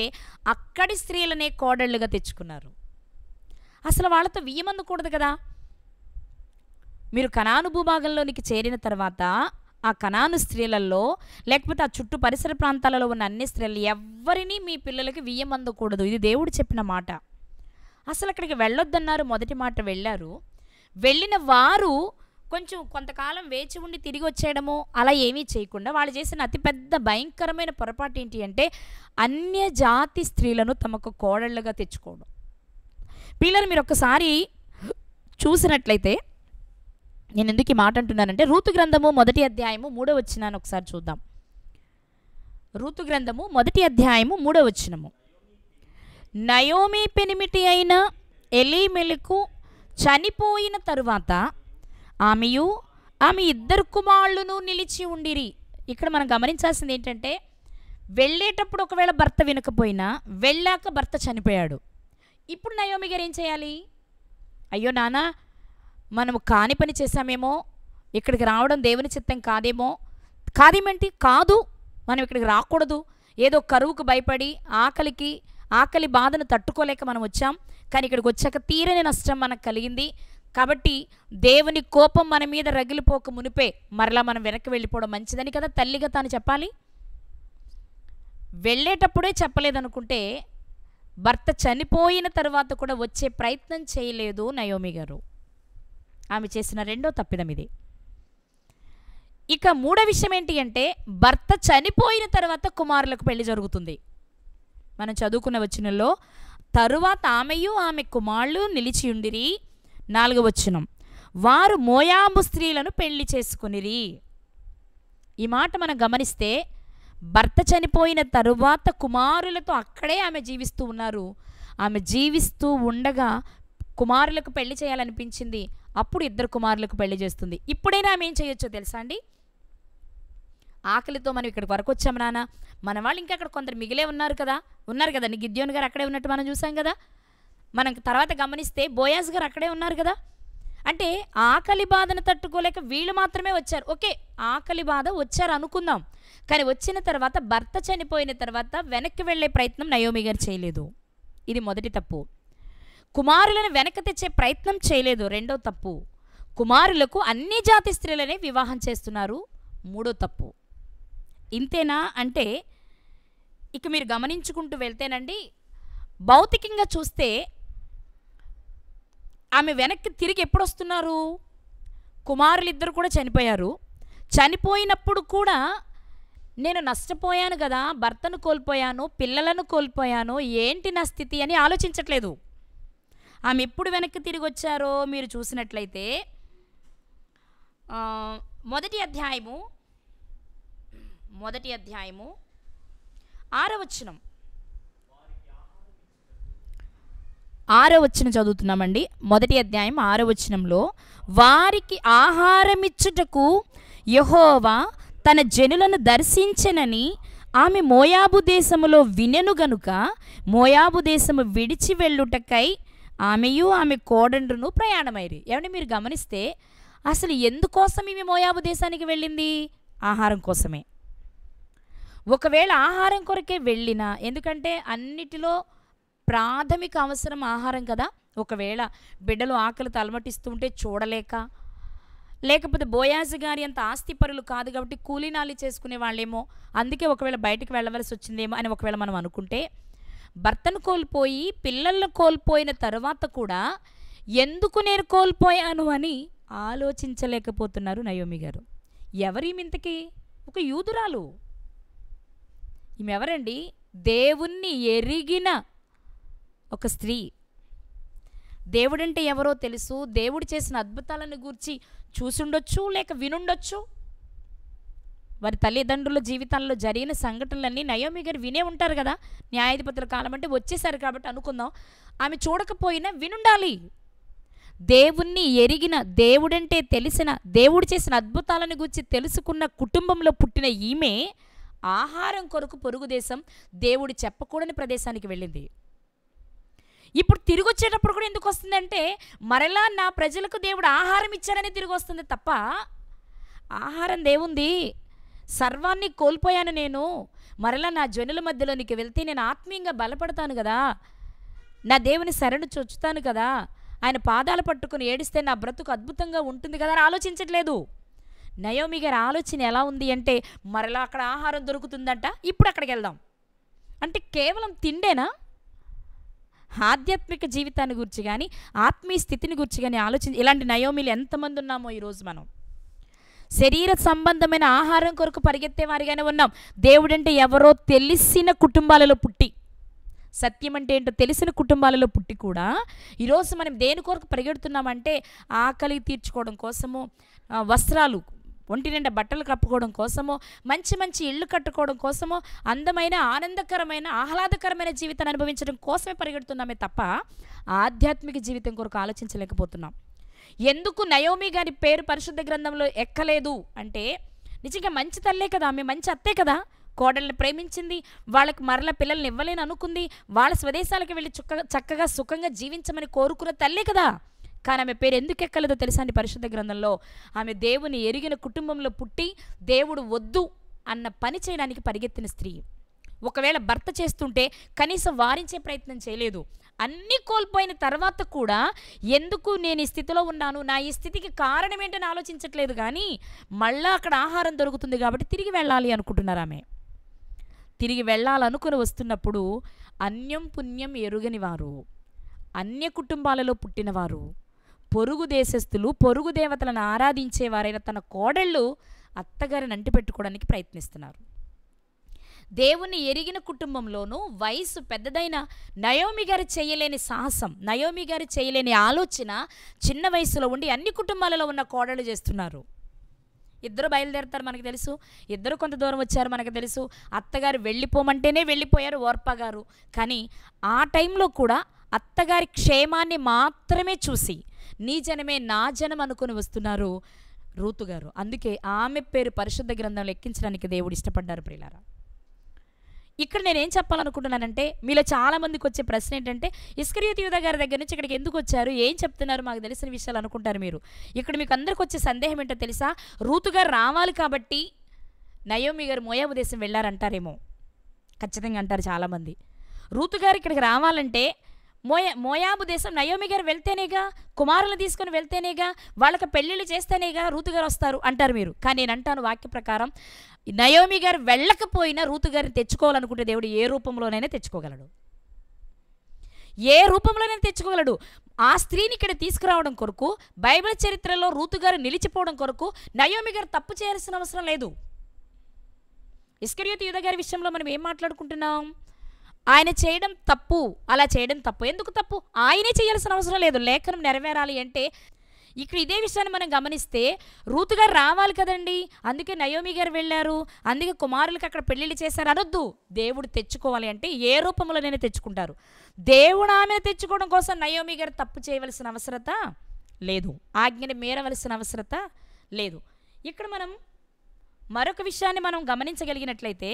అక్కడి స్త్రీలనే కోడళ్ళుగా తెచ్చుకున్నారు. అసలు వాళ్ళతో వియ్యమందకూడదు కదా. మీరు కనాను భూభాగంలోనికి చేరిన తర్వాత ఆ కనాను స్త్రీలలో, లేకపోతే ఆ చుట్టూ పరిసర ప్రాంతాలలో ఉన్న అన్ని స్త్రీలు ఎవరిని మీ పిల్లలకి వియ్యమందకూడదు. ఇది దేవుడు చెప్పిన మాట. అసలు అక్కడికి వెళ్ళొద్దన్నారు. మొదటి మాట వెళ్ళారు. వెళ్ళిన వారు కొంతకాలం వేచి ఉండి తిరిగి వచ్చేయడము అలా ఏమీ చేయకుండా వాళ్ళు చేసిన అతిపెద్ద భయంకరమైన పొరపాటు ఏంటి అంటే, అన్య జాతి స్త్రీలను తమకు కోడళ్ళగా తెచ్చుకోవడం. పిల్లలు మీరు ఒక్కసారి చూసినట్లయితే, నేను ఎందుకు ఈ మాట అంటున్నానంటే, ఋతు గ్రంథము 1వ అధ్యాయము 3వ వచనాన్ని ఒకసారి చూద్దాం. ఋతు గ్రంథము 1వ అధ్యాయము 3వ వచనము. నయోమి పెనిమిటి అయిన ఎలీమెలెకు చనిపోయిన తరువాత ఆమెయు ఆమె 2 కుమారులను నిలిచి ఉండిరి. ఇక్కడ మనం గమనించాల్సింది ఏంటంటే, వెళ్ళేటప్పుడు ఒకవేళ భర్త వినకపోయినా వెళ్ళాక భర్త చనిపోయాడు. ఇప్పుడు నయోమి గారు ఏం చేయాలి? అయ్యో నాన్న, మనము కాని పని చేశామేమో, ఇక్కడికి రావడం దేవుని చిత్తం కాదేమో. కాదేమేంటి? కాదు, మనం ఇక్కడికి రాకూడదు. ఏదో కరువుకు భయపడి ఆకలి బాధను తట్టుకోలేక మనం వచ్చాం. కానీ ఇక్కడికి వచ్చాక తీరని నష్టం మనకు కలిగింది. కాబట్టి దేవుని కోపం మన మీద రగిలిపోక మునిపే మరలా మనం వెనక్కి వెళ్ళిపోవడం మంచిదని కదా తల్లిగా తాను చెప్పాలి. వెళ్ళేటప్పుడే చెప్పలేదనుకుంటే భర్త చనిపోయిన తర్వాత కూడా వచ్చే ప్రయత్నం చేయలేదు నయోమి గారు. ఆమె చేసిన రెండో తప్పిదం ఇది. ఇక మూడో విషయం ఏంటి అంటే, భర్త చనిపోయిన తర్వాత కుమారులకు పెళ్లి జరుగుతుంది. మనం చదువుకున్న వచనంలో, తరువాత ఆమెయు ఆమె కుమారులు నిలిచి ఉండిరి. 4వ వచనం, వారు మోయాబు స్త్రీలను పెళ్లి చేసుకునిరి. ఈ మాట మనం గమనిస్తే భర్త చనిపోయిన తరువాత కుమారులతో అక్కడే ఆమె జీవిస్తూ ఉన్నారు. ఆమె జీవిస్తూ ఉండగా కుమారులకు పెళ్లి చేయాలనిపించింది. అప్పుడు 2 కుమారులకు పెళ్లి చేస్తుంది. ఇప్పుడైనా ఆమె ఏం చేయొచ్చో తెలుసా అండి? ఆకలితో మనం ఇక్కడికి వరకు వచ్చాము నాన్న, మన వాళ్ళు ఇంకా అక్కడ కొందరు మిగిలే ఉన్నారు కదా, గిద్యోను గారు అక్కడే ఉన్నట్టు మనం చూసాం కదా. మనం తర్వాత గమనిస్తే బోయాజ్ గారు అక్కడే ఉన్నారు కదా. అంటే ఆకలి బాధను తట్టుకోలేక వీళ్ళు మాత్రమే వచ్చారు. ఓకే, ఆకలి బాధ వచ్చారు అనుకుందాం. కానీ వచ్చిన తర్వాత భర్త చనిపోయిన తర్వాత వెనక్కి వెళ్ళే ప్రయత్నం నయోమి గారు చేయలేదు. ఇది మొదటి తప్పు. కుమారులను వెనక్కి తెచ్చే ప్రయత్నం చేయలేదు. రెండో తప్పు. కుమారులకు అన్ని జాతి స్త్రీలనే వివాహం చేస్తున్నారు. మూడో తప్పు. ఇంతేనా అంటే ఇక మీరు గమనించుకుంటూ వెళ్తేనండి, భౌతికంగా చూస్తే ఆమె వెనక్కి తిరిగి ఎప్పుడు వస్తున్నారు? కుమారులిద్దరు కూడా చనిపోయారు. చనిపోయినప్పుడు కూడా నేను నష్టపోయాను కదా, భర్తను కోల్పోయాను, పిల్లలను కోల్పోయాను, ఏంటి నా స్థితి అని ఆలోచించట్లేదు. ఆమె ఎప్పుడు వెనక్కి తిరిగి వచ్చారో మీరు చూసినట్లయితే మొదటి అధ్యాయము 6వ వచనం చదువుతున్నామండి. మొదటి అధ్యాయం 6వ వచనంలో, వారికి ఆహారమిచ్చుటకు యెహోవా తన జనులను దర్శించెనని ఆమె మోయాబు దేశములో వినెను గనుక మోయాబు దేశము విడిచి వెళ్ళుటకై ఆమెయు ఆమె కోడండ్రును ప్రయాణమైరి. ఏమంటే మీరు గమనిస్తే అసలు ఎందుకోసం ఈమె మోయాబు దేశానికి వెళ్ళింది? ఆహారం కోసమే. ఒకవేళ ఆహారం కొరకే వెళ్ళినా, ఎందుకంటే అన్నిటిలో ప్రాథమిక అవసరం ఆహారం కదా. ఒకవేళ బిడ్డలు ఆకలి తలమటిస్తూ ఉంటే చూడలేక, లేకపోతే బోయాజు గారి అంత ఆస్తిపరులు కాదు కాబట్టి కూలీనాలి చేసుకునే వాళ్ళేమో, అందుకే ఒకవేళ బయటికి వెళ్ళవలసి వచ్చిందేమో అని ఒకవేళ మనం అనుకుంటే, భర్తను కోల్పోయి పిల్లలను కోల్పోయిన తర్వాత కూడా ఎందుకు నేను కోల్పోయాను అని ఆలోచించలేకపోతున్నారు నయోమి గారు. ఎవరీమింతకి? ఒక యూదురాలు. ఈమె ఎవరండి? దేవుణ్ణి ఎరిగిన ఒక స్త్రీ. దేవుడంటే ఎవరో తెలుసు, దేవుడు చేసిన అద్భుతాలను గూర్చి చూసుండొచ్చు, లేక వినుండొచ్చు. వారి తల్లిదండ్రుల జీవితాల్లో జరిగిన సంఘటనలన్నీ నయోమి గారు వినే ఉంటారు కదా. న్యాయాధిపతుల కాలం అంటే వచ్చేసారు కాబట్టి అనుకుందాం. ఆమె చూడకపోయినా వినుండాలి. దేవుణ్ణి ఎరిగిన, దేవుడంటే తెలిసిన, దేవుడు చేసిన అద్భుతాలను గురించి తెలుసుకున్న కుటుంబంలో పుట్టిన ఈమె ఆహారం కొరకు పొరుగు దేశం, దేవుడు చెప్పకూడని ప్రదేశానికి వెళ్ళింది. ఇప్పుడు తిరిగి వచ్చేటప్పుడు కూడా ఎందుకు వస్తుందంటే, మరలా నా ప్రజలకు దేవుడు ఆహారం ఇచ్చాడని తిరిగి వస్తుంది తప్ప, ఆహారం దేవుంది, సర్వాన్ని కోల్పోయాను నేను, మరలా నా జనుల మధ్యలోనికి వెళ్తే నేను ఆత్మీయంగా బలపడతాను కదా, నా దేవుని శరణు చొచ్చుతాను కదా, ఆయన పాదాలు పట్టుకుని ఏడిస్తే నా బ్రతుకు అద్భుతంగా ఉంటుంది కదా అని ఆలోచించట్లేదు. నయోమి గారి ఆలోచన ఎలా ఉంది అంటే, మరలా అక్కడ ఆహారం దొరుకుతుందంట, ఇప్పుడు అక్కడికి వెళ్దాం అంటే కేవలం తిండేనా? ఆధ్యాత్మిక జీవితాన్ని గురించి కానీ, ఆత్మీయ స్థితిని గురించి కానీ ఆలోచించి, ఇలాంటి నయోమిలు ఎంతమంది ఉన్నామో ఈరోజు మనం. శరీర సంబంధమైన ఆహారం కొరకు పరిగెత్తేవారిగానే ఉన్నాం. దేవుడంటే ఎవరో తెలిసిన కుటుంబాలలో పుట్టి, సత్యం అంటే ఏంటో తెలిసిన కుటుంబాలలో పుట్టి కూడా ఈరోజు మనం దేని కొరకు పరిగెడుతున్నామంటే, ఆకలి తీర్చుకోవడం కోసమో, వస్త్రాలు, ఒంటి నిండా బట్టలు కప్పుకోవడం కోసమో, మంచి మంచి ఇళ్ళు కట్టుకోవడం కోసమో, అందమైన, ఆనందకరమైన, ఆహ్లాదకరమైన జీవితాన్ని అనుభవించడం కోసమే పరిగెడుతున్నామే తప్ప ఆధ్యాత్మిక జీవితం కొరకు ఆలోచించలేకపోతున్నాం. ఎందుకు నయోమి గారి పేరు పరిశుద్ధ గ్రంథంలో ఎక్కలేదు అంటే, నిజంగా మంచి తల్లే కదా, ఆమె మంచి అత్తే కదా, కోడల్ని ప్రేమించింది, వాళ్ళకి మరల పిల్లల్ని ఇవ్వలేని అనుకుంది, వాళ్ళ స్వదేశాలకు వెళ్ళి చక్కగా సుఖంగా జీవించమని కోరుకున్న తల్లే కదా. కానీ ఆమె పేరు ఎందుకు ఎక్కలేదో తెలుసా అండి? పరిశుద్ధ గ్రంథంలో ఆమె దేవుని ఎరిగిన కుటుంబంలో పుట్టి దేవుడు వద్దు అన్న పని చేయడానికి పరిగెత్తిన స్త్రీ. ఒకవేళ భర్త చేస్తుంటే కనీసం వారించే ప్రయత్నం చేయలేదు. అన్నీ కోల్పోయిన తర్వాత కూడా ఎందుకు నేను ఈ స్థితిలో ఉన్నాను, నా ఈ స్థితికి కారణం ఏంటని ఆలోచించట్లేదు. కానీ మళ్ళా అక్కడ ఆహారం దొరుకుతుంది కాబట్టి తిరిగి వెళ్ళాలి అనుకుంటున్నారు. ఆమె తిరిగి వెళ్ళాలనుకుని వస్తున్నప్పుడు అన్యం పుణ్యం ఎరుగని వారు, అన్య కుటుంబాలలో పుట్టినవారు, పొరుగు దేశస్థులు, పొరుగు దేవతలను ఆరాధించేవారైన తన కోడళ్ళు అత్తగారిని అంటిపెట్టుకోవడానికి ప్రయత్నిస్తున్నారు. దేవుని ఎరిగిన కుటుంబంలోనూ వయసు పెద్దదైన నయోమి గారు చేయలేని సాహసం, నయోమి గారు చేయలేని ఆలోచన చిన్న వయసులో ఉండి అన్ని కుటుంబాలలో ఉన్న కోడళ్ళు చేస్తున్నారు. ఇద్దరు బయలుదేరుతారు మనకు తెలుసు, ఇద్దరు కొంత దూరం వచ్చారు మనకు తెలుసు. అత్తగారు వెళ్ళిపోమంటేనే వెళ్ళిపోయారు ఓర్పా గారు. కానీ ఆ టైంలో కూడా అత్తగారి క్షేమాన్ని మాత్రమే చూసి నీ జనమే నా జనం అనుకుని వస్తున్నారు రూతు గారు. అందుకే ఆమె పేరు పరిశుద్ధ గ్రంథంలో ఎక్కించడానికి దేవుడు ఇష్టపడ్డారు ప్రియులారా. ఇక్కడ నేనేం చెప్పాలనుకుంటున్నానంటే, మీలో చాలామందికి వచ్చే ప్రశ్న ఏంటంటే, ఇస్కరియోతు యూదా గారి దగ్గర నుంచి ఇక్కడికి ఎందుకు వచ్చారు, ఏం చెప్తున్నారు, మాకు తెలిసిన విషయాలు అనుకుంటారు మీరు. ఇక్కడ మీకు అందరికి వచ్చే సందేహం ఏంటో తెలుసా? రూతు గారు రావాలి కాబట్టి నయోమి గారు మోయాబు దేశం వెళ్ళారంటారేమో. ఖచ్చితంగా అంటారు చాలామంది. రూతు గారు ఇక్కడికి రావాలంటే మోయాబు దేశం నయోమి గారు వెళ్తేనేగా, కుమారులను తీసుకొని వెళ్తేనేగా, వాళ్ళకి పెళ్ళిళ్ళు చేస్తేనేగా రూతు గారు వస్తారు అంటారు మీరు. కానీ నేను అంటాను వాక్య ప్రకారం, నయోమి గారు వెళ్ళకపోయినా రూతు గారిని తెచ్చుకోవాలనుకుంటే దేవుడు ఏ రూపంలోనైనా తెచ్చుకోగలడు, ఏ రూపంలోనైనా తెచ్చుకోగలడు. ఆ స్త్రీని ఇక్కడ తీసుకురావడం కొరకు, బైబిల్ చరిత్రలో రూతు గారు నిలిచిపోవడం కొరకు నయోమి గారు తప్పు చేయాల్సిన అవసరం లేదు. ఇస్కరియోతు యూదా గారి విషయంలో మనం ఏం మాట్లాడుకుంటున్నాం? ఆయన చేయడం తప్పు, అలా చేయడం తప్పు. ఎందుకు తప్పు? ఆయనే చేయాల్సిన అవసరం లేదు. లేఖనం నెరవేరాలి అంటే ఇక్కడ ఇదే విషయాన్ని మనం గమనిస్తే రూతు గారు రావాలి కదండి, అందుకే నయోమి గారు వెళ్ళారు, అందుకే కుమారులకు అక్కడ పెళ్ళిళ్ళు చేశారు అనొద్దు. దేవుడు తెచ్చుకోవాలి అంటే ఏ రూపంలోనైనా తెచ్చుకుంటారు. దేవుడు ఆమెను తెచ్చుకోవడం కోసం నయోమి గారు తప్పు చేయవలసిన అవసరత లేదు, ఆజ్ఞని మీరవలసిన అవసరత లేదు. ఇక్కడ మనం మరొక విషయాన్ని మనం గమనించగలిగినట్లయితే,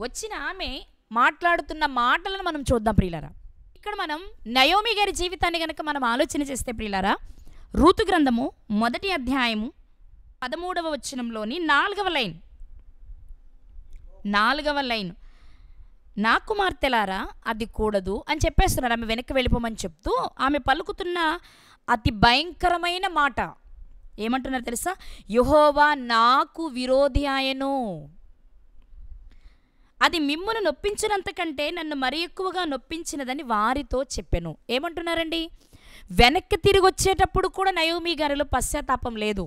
వచ్చిన ఆమె మాట్లాడుతున్న మాటలను మనం చూద్దాం ప్రియులారా. ఇక్కడ మనం నయోమి గారి జీవితాన్ని కనుక మనం ఆలోచన చేస్తే ప్రియులారా, రూతు గ్రంథము 1వ అధ్యాయము 13వ వచనంలోని 4వ లైన్, నా కుమార్తెలారా అది కూడదు అని చెప్పేస్తున్నారు. ఆమె వెనక్కి వెళ్ళిపోమని చెప్తూ ఆమె పలుకుతున్న అతి భయంకరమైన మాట ఏమంటున్నారు తెలుసా? యెహోవా నాకు విరోధి ఆయను, అది మిమ్మును నొప్పించినంతకంటే నన్ను మరి ఎక్కువగా నొప్పించినదని వారితో చెప్పెను. ఏమంటున్నారండి? వెనక్కి తిరిగి వచ్చేటప్పుడు కూడా నయోమి గారిలో పశ్చాత్తాపం లేదు.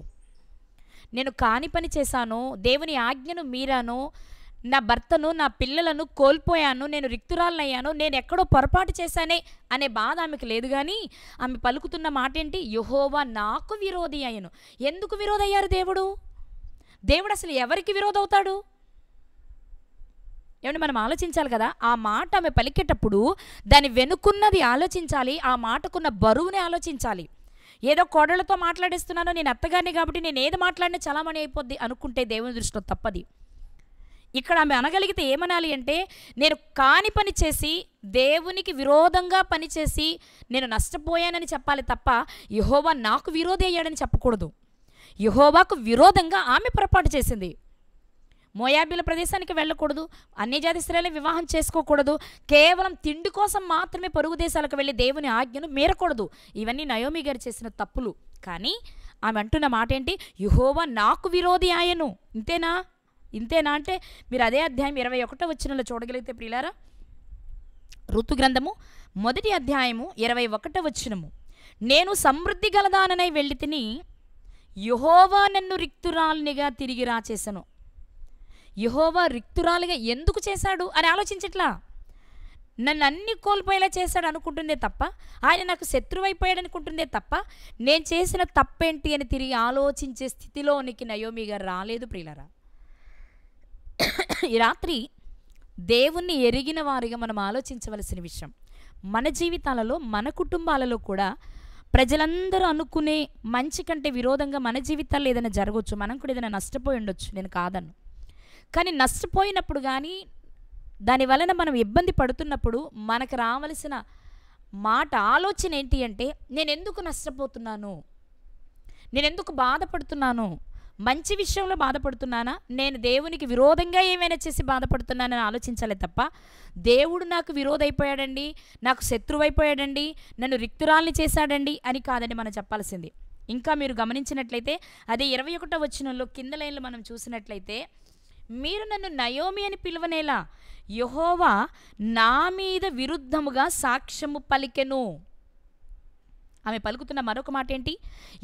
నేను కాని పని చేశాను, దేవుని ఆజ్ఞను మీరాను, నా భర్తను నా పిల్లలను కోల్పోయాను, నేను రిక్తురాలనయ్యాను, నేను ఎక్కడో పొరపాటు చేశానే అనే బాధ ఆమెకు లేదు. కానీ ఆమె పలుకుతున్న మాట ఏంటి? యెహోవా నాకు విరోధి అయ్యను. ఎందుకు విరోధయ్యారు దేవుడు? దేవుడు అసలు ఎవరికి విరోధవుతాడు? ఏమంటే మనం ఆలోచించాలి కదా. ఆ మాట ఆమె పలికేటప్పుడు దాని వెనుకున్నది ఆలోచించాలి, ఆ మాటకున్న బరువుని ఆలోచించాలి. ఏదో కోడళ్లతో మాట్లాడేస్తున్నాను, నేను అత్తగారిని కాబట్టి నేను ఏది మాట్లాడినా చలామణి అయిపోద్ది అనుకుంటే దేవుని దృష్టిలో తప్పది. ఇక్కడ ఆమె అనగలిగితే ఏమనాలి అంటే, నేను కాని పని చేసి దేవునికి విరోధంగా పనిచేసి నేను నష్టపోయానని చెప్పాలి తప్ప యెహోవా నాకు విరోధి అయ్యాడని చెప్పకూడదు. యెహోవాకు విరోధంగా ఆమె పొరపాటు చేసింది. మోయాబీల ప్రదేశానికి వెళ్ళకూడదు, అన్యజాతి స్త్రీలను వివాహం చేసుకోకూడదు, కేవలం తిండి కోసం మాత్రమే పొరుగు దేశాలకు వెళ్ళి దేవుని ఆజ్ఞను మీరకూడదు. ఇవన్నీ నయోమి గారు చేసిన తప్పులు. కానీ ఆమె అంటున్న మాట ఏంటి? యెహోవా నాకు విరోధి ఆయను. ఇంతేనా అంటే మీరు అదే అధ్యాయం 21వ వచనంలో చూడగలిగితే ప్రియులారా, ఋతు గ్రంథము 1వ అధ్యాయము 21వ వచనము, నేను సమృద్ధి గలదాననై వెళ్ళి తిని యెహోవా నన్ను రిక్తురాలినిగా తిరిగి రాచేసను. యెహోవా రిక్తురాలిగా ఎందుకు చేశాడు అని ఆలోచించట్లా. నన్ను అన్ని కోల్పోయేలా చేశాడు అనుకుంటుందే తప్ప, ఆయన నాకు శత్రువైపోయాడు అనుకుంటుందే తప్ప, నేను చేసిన తప్పేంటి అని తిరిగి ఆలోచించే స్థితిలోనికి నయోమి గారు రాలేదు ప్రియులారా. ఈ రాత్రి దేవుణ్ణి ఎరిగిన వారిగా మనం ఆలోచించవలసిన విషయం, మన జీవితాలలో మన కుటుంబాలలో కూడా ప్రజలందరూ అనుకునే మంచి కంటే విరోధంగా మన జీవితాల్లో ఏదైనా జరగవచ్చు, మనం కూడా ఏదైనా నష్టపోయి ఉండొచ్చు, నేను కాదన్ను. కానీ నష్టపోయినప్పుడు కానీ దాని వలన మనం ఇబ్బంది పడుతున్నప్పుడు మనకు రావలసిన మాట ఆలోచన ఏంటి అంటే, నేనెందుకు నష్టపోతున్నాను, నేనెందుకు బాధపడుతున్నాను, మంచి విషయంలో బాధపడుతున్నానా, నేను దేవునికి విరోధంగా ఏమైనా చేసి బాధపడుతున్నానని ఆలోచించాలి తప్ప, దేవుడు నాకు విరోధైపోయాడండి, నాకు శత్రువైపోయాడండి, నన్ను రిక్తురాల్ని చేశాడండి అని కాదండి మనం చెప్పాల్సింది. ఇంకా మీరు గమనించినట్లయితే అదే 21వ వచనంలో కింద లైన్లో మనం చూసినట్లయితే, మీరు నన్ను నయోమి అని పిలువనేలా, యెహోవా నా మీద విరుద్ధముగా సాక్ష్యము పలికెను. ఆమె పలుకుతున్న మరొక మాట ఏంటి?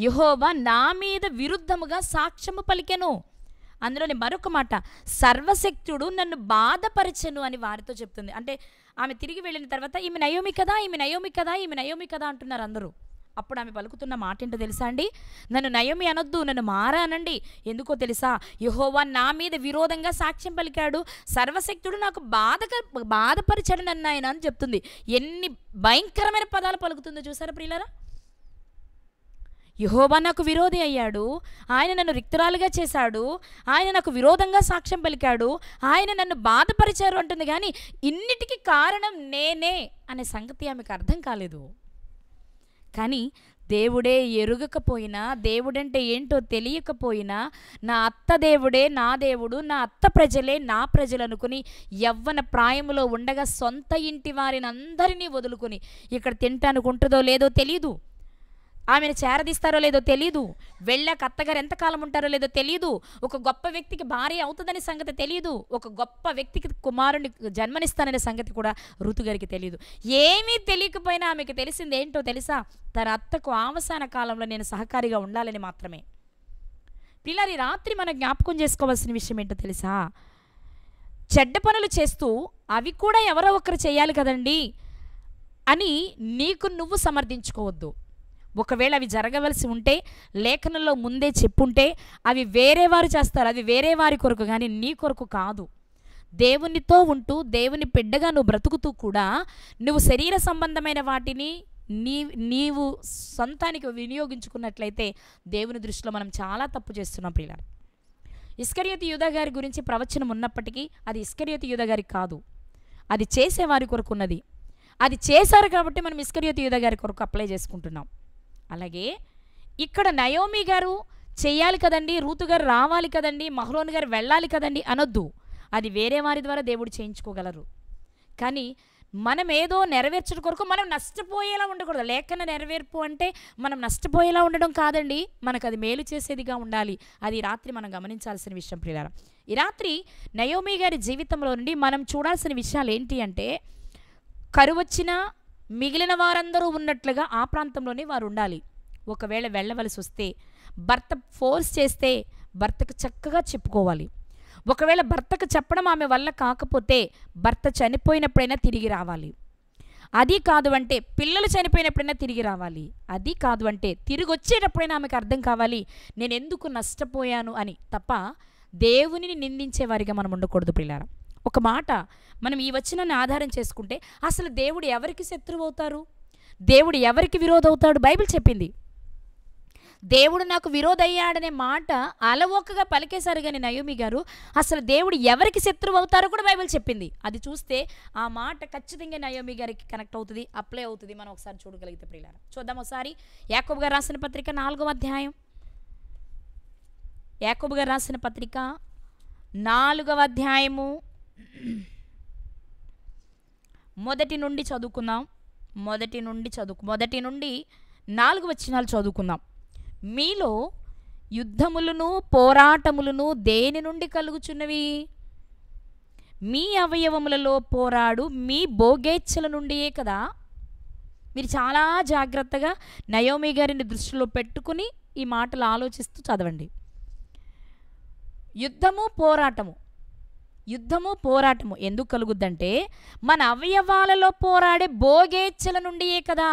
యెహోవా నా మీద విరుద్ధముగా సాక్ష్యము పలికెను. అందులోని మరొక మాట, సర్వశక్తుడు నన్ను బాధపరచెను అని వారితో చెప్తుంది. అంటే ఆమె తిరిగి వెళ్ళిన తర్వాత ఈమె నయోమి కదా, ఈమె నయోమి కదా, ఈమె నయోమి కదా అంటున్నారు అందరూ. అప్పుడు ఆమె పలుకుతున్న మాట ఏంటో తెలుసా అండి? నన్ను నయోమి అనొద్దు, నన్ను మారా అనండి. ఎందుకో తెలుసా? యెహోవా నా మీద విరోధంగా సాక్ష్యం పలికాడు, సర్వశక్తుడు నాకు బాధపరిచాడు నన్ను ఆయన అని చెప్తుంది. ఎన్ని భయంకరమైన పదాలు పలుకుతుందో చూసారా ప్రియులారా? యెహోవా నాకు విరోధి అయ్యాడు, ఆయన నన్ను రిక్తురాలుగా చేశాడు, ఆయన నాకు విరోధంగా సాక్ష్యం పలికాడు, ఆయన నన్ను బాధపరిచారు అంటుంది. కానీ ఇన్నిటికీ కారణం నేనే అనే సంగతి ఆమెకు అర్థం కాలేదు. కానీ దేవుడే ఎరుగకపోయినా, దేవుడంటే ఏంటో తెలియకపోయినా, నా అత్త దేవుడే నా దేవుడు, నా అత్త ప్రజలే నా ప్రజలు అనుకుని యవ్వన ప్రాయములో ఉండగా సొంత ఇంటి వారిని అందరినీ వదులుకొని ఇక్కడ తినటానికి ఉంటుందో లేదో తెలీదు, ఆమెను చేరదీస్తారో లేదో తెలీదు, వెళ్ళాక అత్తగారు ఎంతకాలం ఉంటారో లేదో తెలీదు, ఒక గొప్ప వ్యక్తికి భార్య అవుతుందనే సంగతి తెలీదు, ఒక గొప్ప వ్యక్తికి కుమారుని జన్మనిస్తాననే సంగతి కూడా ఋతు గారికి తెలీదు. ఏమీ తెలియకపోయినా ఆమెకు తెలిసింది ఏంటో తెలుసా? తన అత్తకు అవసాన కాలంలో నేను సహకారిగా ఉండాలని మాత్రమే. పిల్లలు, ఈ రాత్రి మనం జ్ఞాపకం చేసుకోవాల్సిన విషయం ఏంటో తెలుసా? చెడ్డ పనులు చేస్తూ అవి కూడా ఎవరో ఒకరు చేయాలి కదండి అని నీకు నువ్వు సమర్థించుకోవద్దు. ఒకవేళ అవి జరగవలసి ఉంటే లేఖనంలో ముందే చెప్పుంటే అవి వేరే వారు చేస్తారు, అవి వేరే వారి కొరకు, కానీ నీ కొరకు కాదు. దేవునితో ఉంటూ దేవుని బిడ్డగా నువ్వు బ్రతుకుతూ కూడా నువ్వు శరీర సంబంధమైన వాటిని నీవు సొంతానికి వినియోగించుకున్నట్లయితే దేవుని దృష్టిలో మనం చాలా తప్పు చేస్తున్నాం ప్రియులారా. ఇస్కరియోతు యూదా గారి గురించి ప్రవచనం ఉన్నప్పటికీ అది ఇస్కరియోతు యూదా గారికి కాదు, అది చేసేవారి కొరకు ఉన్నది. అది చేశారు కాబట్టి మనం ఇస్కరియోతు యూదా గారి కొరకు అప్లై చేసుకుంటున్నాం. అలాగే ఇక్కడ నయోమి గారు చెయ్యాలి కదండి, రూతు గారు రావాలి కదండి, మహ్లోన్ గారు వెళ్ళాలి కదండి అనొద్దు. అది వేరే వారి ద్వారా దేవుడు చేయించుకోగలరు. కానీ మనం ఏదో నెరవేర్చడం కొరకు మనం నష్టపోయేలా ఉండకూడదు. లేఖన నెరవేర్పు అంటే మనం నష్టపోయేలా ఉండడం కాదండి, మనకు అది మేలు చేసేదిగా ఉండాలి. అది రాత్రి మనం గమనించాల్సిన విషయం ప్రియులారా. ఈ రాత్రి నయోమి గారి జీవితంలో నుండి మనం చూడాల్సిన విషయాలు ఏంటి అంటే, కరువొచ్చినా మిగిలిన వారందరూ ఉన్నట్లుగా ఆ ప్రాంతంలోనే వారు ఉండాలి. ఒకవేళ వెళ్ళవలసి వస్తే భర్త ఫోర్స్ చేస్తే భర్తకు చక్కగా చెప్పుకోవాలి. ఒకవేళ భర్తకు చెప్పడం ఆమె వల్ల కాకపోతే భర్త చనిపోయినప్పుడైనా తిరిగి రావాలి. అది కాదు అంటే పిల్లలు చనిపోయినప్పుడైనా తిరిగి రావాలి. అది కాదు అంటే తిరిగి వచ్చేటప్పుడైనా ఆమెకు అర్థం కావాలి నేను ఎందుకు నష్టపోయాను అని. తప్ప దేవునిని నిందించే వారిగా మనం ఉండకూడదు పిల్లారా. ఒక మాట మనం ఈ వచనాన్ని ఆధారం చేసుకుంటే అసలు దేవుడు ఎవరికి శత్రువు అవుతారు, దేవుడు ఎవరికి విరోధవుతాడు? బైబిల్ చెప్పింది. దేవుడు నాకు విరోధయ్యాడనే మాట అలవోకగా పలికేశారు కానీ నయోమి గారు అసలు దేవుడు ఎవరికి శత్రువు అవుతారో కూడా బైబిల్ చెప్పింది. అది చూస్తే ఆ మాట ఖచ్చితంగా నయోమి గారికి కనెక్ట్ అవుతుంది, అప్లై అవుతుంది. మనం ఒకసారి చూడగలిగితే ప్రియులారా చూద్దాం ఒకసారి. యాకోబు గారు రాసిన పత్రిక 4వ అధ్యాయం, యాకోబు గారు రాసిన పత్రిక 4వ అధ్యాయము మొదటి నుండి చదువుకుందాం. మొదటి నుండి 4 వచనాలు చదువుకుందాం. మీలో యుద్ధములను పోరాటములను దేని నుండి కలుగుచున్నవి? మీ అవయవములలో పోరాడు మీ భోగేచ్ఛల నుండియే కదా. మీరు చాలా జాగ్రత్తగా నయోమి గారిని దృష్టిలో పెట్టుకుని ఈ మాటలు ఆలోచిస్తూ చదవండి. యుద్ధము పోరాటము ఎందుకు కలుగుద్దంటే మన అవయవాలలో పోరాడే భోగేచ్ఛల నుండియే కదా.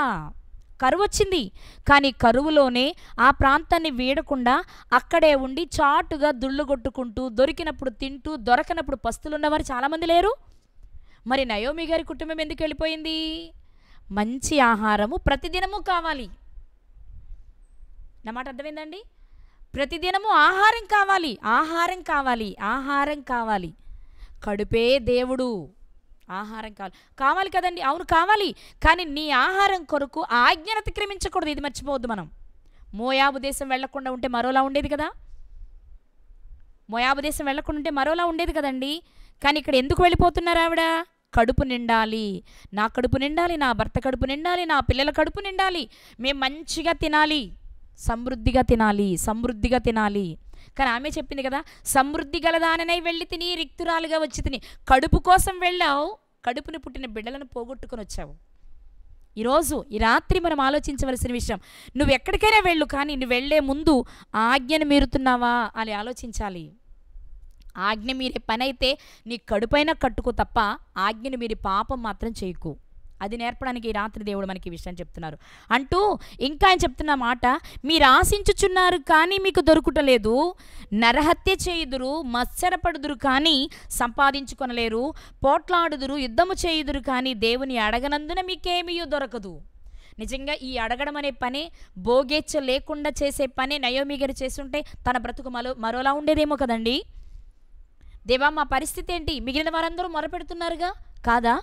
కరువు వచ్చింది కానీ కరువులోనే ఆ ప్రాంతాన్ని వీడకుండా అక్కడే ఉండి చాటుగా దుళ్ళు కొట్టుకుంటూ దొరికినప్పుడు తింటూ దొరకనప్పుడు పస్తులున్నవారు చాలామంది లేరు. మరి నయోమి గారి కుటుంబం ఎందుకు వెళ్ళిపోయింది? మంచి ఆహారము ప్రతిదినము కావాలి. నా మాట అర్థమైందండి? ప్రతిదినము ఆహారం కావాలి, ఆహారం కావాలి, ఆహారం కావాలి. కడుపే దేవుడు. ఆహారం కావాలి, కావాలి కదండి, అవును కావాలి. కానీ నీ ఆహారం కొరకు ఆజ్ఞను అతిక్రమించకూడదు. ఇది మర్చిపోవద్దు మనం. మోయాబు దేశం వెళ్లకుండా ఉంటే మరోలా ఉండేది కదా. మోయాబు దేశం వెళ్లకుండా ఉంటే మరోలా ఉండేది కదండి. కానీ ఇక్కడ ఎందుకు వెళ్ళిపోతున్నారు ఆవిడ? కడుపు నిండాలి, నా కడుపు నిండాలి, నా భర్త కడుపు నిండాలి, నా పిల్లల కడుపు నిండాలి, మేము మంచిగా తినాలి, సమృద్ధిగా తినాలి, సమృద్ధిగా తినాలి. కానీ ఆమె చెప్పింది కదా, సమృద్ధి గలదాననై వెళ్ళి తిని రిక్తురాలుగా వచ్చి తిని. కడుపు కోసం వెళ్ళావు, కడుపుని పుట్టిన బిడ్డలను పోగొట్టుకొని వచ్చావు. ఈరోజు ఈ రాత్రి మనం ఆలోచించవలసిన విషయం, నువ్వు ఎక్కడికైనా వెళ్ళు, కానీ నువ్వు వెళ్ళే ముందు ఆజ్ఞను మీరుతున్నావా అని ఆలోచించాలి. ఆజ్ఞ మీరే పని అయితే నీ కడుపైన కట్టుకో తప్ప ఆజ్ఞను మీరి పాపం మాత్రం చేయకు. అది నేర్పడానికి ఈ రాత్రి దేవుడు మనకి ఈ విషయం చెప్తున్నారు. అంటూ ఇంకా ఆయన చెప్తున్న మాట, మీరు ఆశించుచున్నారు కానీ మీకు దొరుకుటలేదు, నరహత్య చేయుదురు, మత్సరపడుదురు కానీ సంపాదించుకొనలేరు, పోట్లాడుదురు, యుద్ధము చేయుదురు కానీ దేవుని అడగనందున మీకేమీ దొరకదు. నిజంగా ఈ అడగడం అనే పనే, భోగేచ్ఛ లేకుండా చేసే పనే నయోమి గారు చేస్తుంటే తన బ్రతుకు మరోలా ఉండేదేమో కదండి. దేవా మా పరిస్థితి ఏంటి? మిగిలిన వారందరూ మొరపెడుతున్నారుగా, కాదా?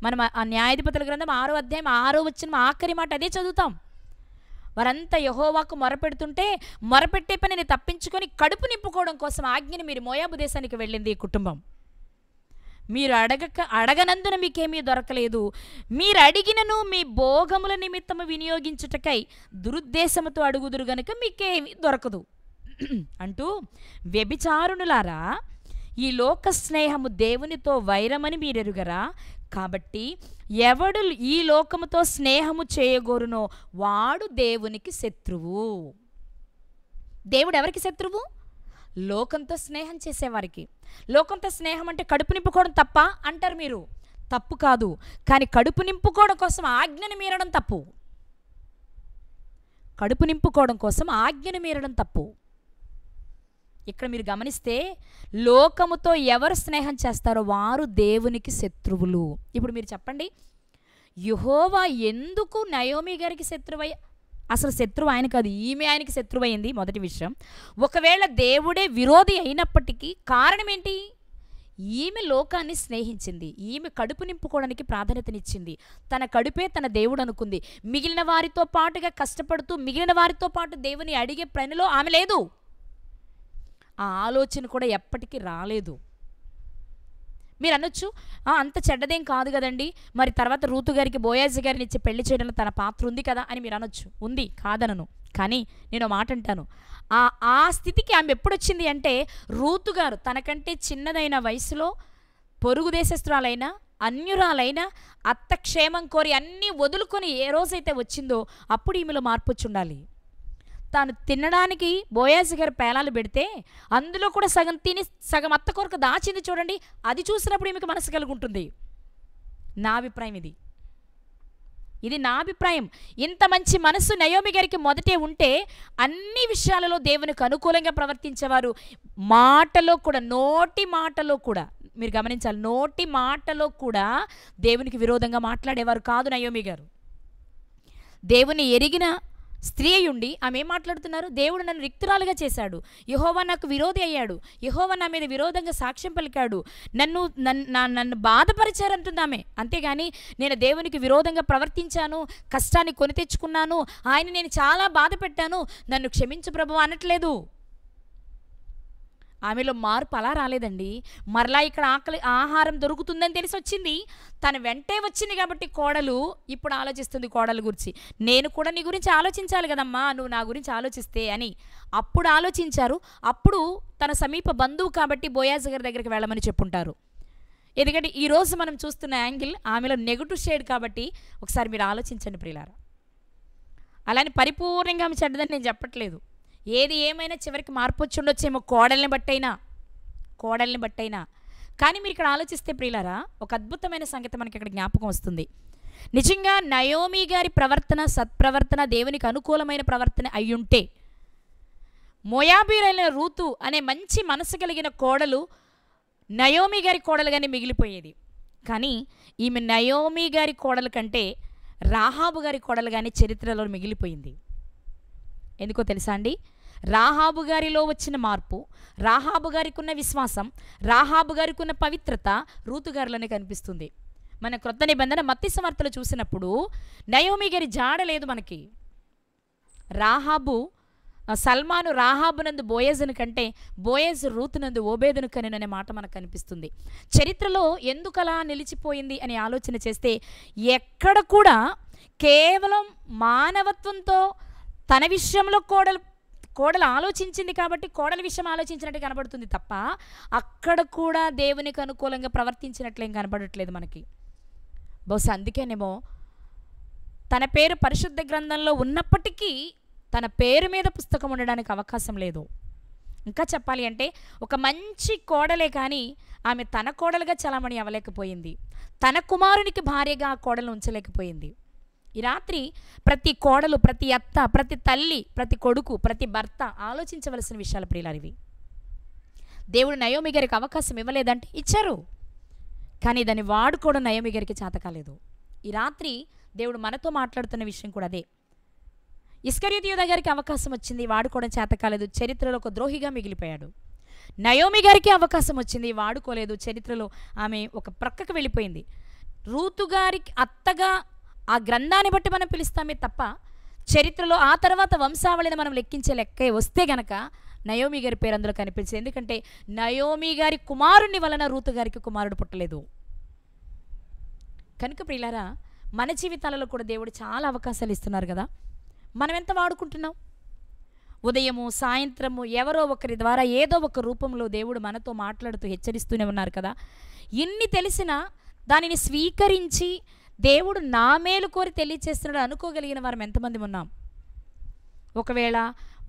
మనం ఆ న్యాయాధిపతుల గ్రంథం 6వ అధ్యాయం 6వ వచనం ఆఖరి మాట అదే చదువుతాం. వారంతా యెహోవాకు మొరపెడుతుంటే మొరపెట్టే పనిని తప్పించుకొని కడుపు నింపుకోవడం కోసం ఆజ్ఞని మీరు మోయాబు దేశానికి వెళ్ళింది ఈ కుటుంబం. మీరు అడగనందున మీకేమీ దొరకలేదు, మీరు అడిగినను మీ భోగముల నిమిత్తము వినియోగించుటకై దురుద్దేశముతో అడుగుదురు గనుక మీకేమీ దొరకదు అంటూ, వ్యభిచారునులారా, ఈ లోక స్నేహము దేవునితో వైరమని మీరెరుగరా? కాబట్టి ఎవడు ఈ లోకముతో స్నేహము చేయగోరునో వాడు దేవునికి శత్రువు. దేవుడు ఎవరికి శత్రువు? లోకంతో స్నేహం చేసేవారికి. లోకంతో స్నేహం అంటే కడుపు నింపుకోవడం తప్ప అంటారు మీరు. తప్పు కాదు, కానీ కడుపు నింపుకోవడం కోసం ఆజ్ఞను మీరడం తప్పు. కడుపు నింపుకోవడం కోసం ఆజ్ఞను మీరడం తప్పు. ఇక్కడ మీరు గమనిస్తే, లోకముతో ఎవరు స్నేహం చేస్తారో వారు దేవునికి శత్రువులు. ఇప్పుడు మీరు చెప్పండి, యెహోవా ఎందుకు నయోమి గారికి శత్రువై? అసలు శత్రువు ఆయన కాదు, ఈమె ఆయనకి శత్రువైంది. మొదటి విషయం. ఒకవేళ దేవుడే విరోధి అయినప్పటికీ కారణం ఏంటి? ఈమె లోకాన్ని స్నేహించింది, ఈమె కడుపు నింపుకోవడానికి ప్రాధాన్యతనిచ్చింది, తన కడుపే తన దేవుడు అనుకుంది. మిగిలిన వారితో పాటుగా కష్టపడుతూ మిగిలిన వారితో పాటు దేవుని అడిగే పనిలో ఆమె లేదు. ఆ ఆలోచన కూడా ఎప్పటికీ రాలేదు. మీరు అనొచ్చు, అంత చెడ్డదేం కాదు కదండి, మరి తర్వాత రూతు గారికి బోయాజు గారిని ఇచ్చి పెళ్లి చేయడంలో తన పాత్ర ఉంది కదా అని మీరు అనొచ్చు. ఉంది, కాదనను. కానీ నేను మాట అంటాను, ఆ స్థితికి ఆమె ఎప్పుడొచ్చింది అంటే, రూతు గారు తనకంటే చిన్నదైన వయసులో పొరుగు దేశస్తురాలైన అన్యురాలైన అత్త క్షేమం కోరి అన్నీ వదులుకొని ఏ రోజైతే వచ్చిందో అప్పుడు ఈమెలో మార్పు వచ్చి ఉండాలి. తాను తినడానికి బోయాజు గారు పేలాలు పెడితే అందులో కూడా సగం తిని సగం అత్త కొరకు దాచింది చూడండి, అది చూసినప్పుడు ఈమెకు మనసు కలుగుంటుంది. నా అభిప్రాయం ఇది నా అభిప్రాయం. ఇంత మంచి మనసు నయోమి గారికి మొదటే ఉంటే అన్ని విషయాలలో దేవునికి అనుకూలంగా ప్రవర్తించేవారు. మాటలో కూడా, నోటి మాటలో కూడా మీరు గమనించాలి, నోటి మాటలో కూడా దేవునికి విరోధంగా మాట్లాడేవారు కాదు నయోమి గారు. దేవుని ఎరిగిన స్త్రీ అయ్యుండి ఆమె ఏం మాట్లాడుతున్నారు? దేవుడు నన్ను రిక్తురాలుగా చేశాడు, యెహోవా నాకు విరోధి అయ్యాడు, యెహోవా నా మీద విరోధంగా సాక్ష్యం పలికాడు, నన్ను బాధపరిచారంటుంది ఆమె. అంతేగాని నేను దేవునికి విరోధంగా ప్రవర్తించాను, కష్టాన్ని కొని తెచ్చుకున్నాను, ఆయన నేను చాలా బాధ పెట్టాను, నన్ను క్షమించు ప్రభువా అనట్లేదు. ఆమెలో మార్పు అలా రాలేదండి. మరలా ఇక్కడ ఆహారం దొరుకుతుందని తెలిసి వచ్చింది, తన వెంటే వచ్చింది కాబట్టి కోడలు ఇప్పుడు ఆలోచిస్తుంది కోడలు గురించి. నేను కూడా నీ గురించి ఆలోచించాలి కదమ్మా, నువ్వు నా గురించి ఆలోచిస్తే అని అప్పుడు ఆలోచించారు. అప్పుడు తన సమీప బంధువు కాబట్టి బోయాజు గారి దగ్గరికి వెళ్ళమని చెప్పుంటారు. ఎందుకంటే ఈరోజు మనం చూస్తున్న యాంగిల్ ఆమెలో నెగటివ్ షేడ్ కాబట్టి ఒకసారి మీరు ఆలోచించండి ప్రియులారా. అలానే పరిపూర్ణంగా ఆమె చెడ్డదని నేను చెప్పట్లేదు. ఏది ఏమైనా చివరికి మార్పు వచ్చి ఉండొచ్చేమో కోడల్ని బట్టైనా. కానీ మీరు ఇక్కడ ఆలోచిస్తే ప్రియులారా, ఒక అద్భుతమైన సంగతి మనకి ఇక్కడ జ్ఞాపకం వస్తుంది. నిజంగా నయోమి గారి ప్రవర్తన సత్ప్రవర్తన దేవునికి అనుకూలమైన ప్రవర్తన అయ్యుంటే మోయాబీయులైన రూతు అనే మంచి మనసు కలిగిన కోడలు నయోమి గారి కోడలుగానే మిగిలిపోయేది. కానీ ఈమె నయోమి గారి కోడలు కంటే రాహాబు గారి కోడలుగానే చరిత్రలో మిగిలిపోయింది. ఎందుకో తెలుసా అండి? రాహాబు గారిలో వచ్చిన మార్పు, రాహాబు గారికి ఉన్న విశ్వాసం, రాహాబు గారికి ఉన్న పవిత్రత రూతు గారిలోనే కనిపిస్తుంది. మన క్రొత్త నిబంధన మత్తయి సువార్తలో చూసినప్పుడు నయోమి గారి జాడ లేదు మనకి. సల్మాను రాహాబునందు బోయేజును కంటే బోయేజు రూతునందు ఓబేదును కనెననే మాట మనకు కనిపిస్తుంది. చరిత్రలో ఎందుకలా నిలిచిపోయింది అని ఆలోచన చేస్తే ఎక్కడ కూడా కేవలం మానవత్వంతో తన విషయంలో కోడలు ఆలోచించింది కాబట్టి కోడల విషయం ఆలోచించినట్టు కనబడుతుంది తప్ప అక్కడ కూడా దేవునికి అనుకూలంగా ప్రవర్తించినట్లేం కనబడట్లేదు మనకి. బహుశా అందుకేనేమో తన పేరు పరిశుద్ధ గ్రంథంలో ఉన్నప్పటికీ తన పేరు మీద పుస్తకం ఉండడానికి అవకాశం లేదు. ఇంకా చెప్పాలి అంటే ఒక మంచి కోడలే కానీ ఆమె తన కోడలుగా చలామణి అవ్వలేకపోయింది. తన కుమారునికి భార్యగా ఆ కోడలు ఉంచలేకపోయింది. ఈ రాత్రి ప్రతి కోడలు, ప్రతి అత్త, ప్రతి తల్లి, ప్రతి కొడుకు, ప్రతి భర్త ఆలోచించవలసిన విషయాలు ప్రియులారివి. దేవుడు నయోమి గారికి అవకాశం ఇవ్వలేదంటే ఇచ్చారు, కానీ దాన్ని వాడుకోవడం నయోమి గారికి చేత కాలేదు. ఈ రాత్రి దేవుడు మనతో మాట్లాడుతున్న విషయం కూడా అదే. ఇస్కరియోతు యూదా గారికి అవకాశం వచ్చింది, వాడుకోవడం చేత కాలేదు, చరిత్రలో ఒక ద్రోహిగా మిగిలిపోయాడు. నయోమి గారికి అవకాశం వచ్చింది, వాడుకోలేదు, చరిత్రలో ఆమె ఒక ప్రక్కకు వెళ్ళిపోయింది. రూతు గారికి అత్తగా ఆ గ్రంథాన్ని బట్టి మనం పిలుస్తామే తప్ప చరిత్రలో ఆ తర్వాత వంశావళిని మనం లెక్కించే లెక్కే వస్తే గనక నయోమి గారి పేరు అందులో కనిపించింది. ఎందుకంటే నయోమి గారి కుమారుని వలన రూతు గారికి కుమారుడు పుట్టలేదు. కనుక ప్రియులారా, మన జీవితాలలో కూడా దేవుడు చాలా అవకాశాలు ఇస్తున్నారు కదా. మనం ఎంత వాడుకుంటున్నాం? ఉదయము సాయంత్రము ఎవరో ఒకరి ద్వారా ఏదో ఒక రూపంలో దేవుడు మనతో మాట్లాడుతూ హెచ్చరిస్తూనే ఉన్నారు కదా. ఇన్ని తెలిసినా దానిని స్వీకరించి దేవుడు నా మేలు కోరి తెలియచేస్తున్నాడు అనుకోగలిగిన వారం ఎంతమంది ఉన్నాం?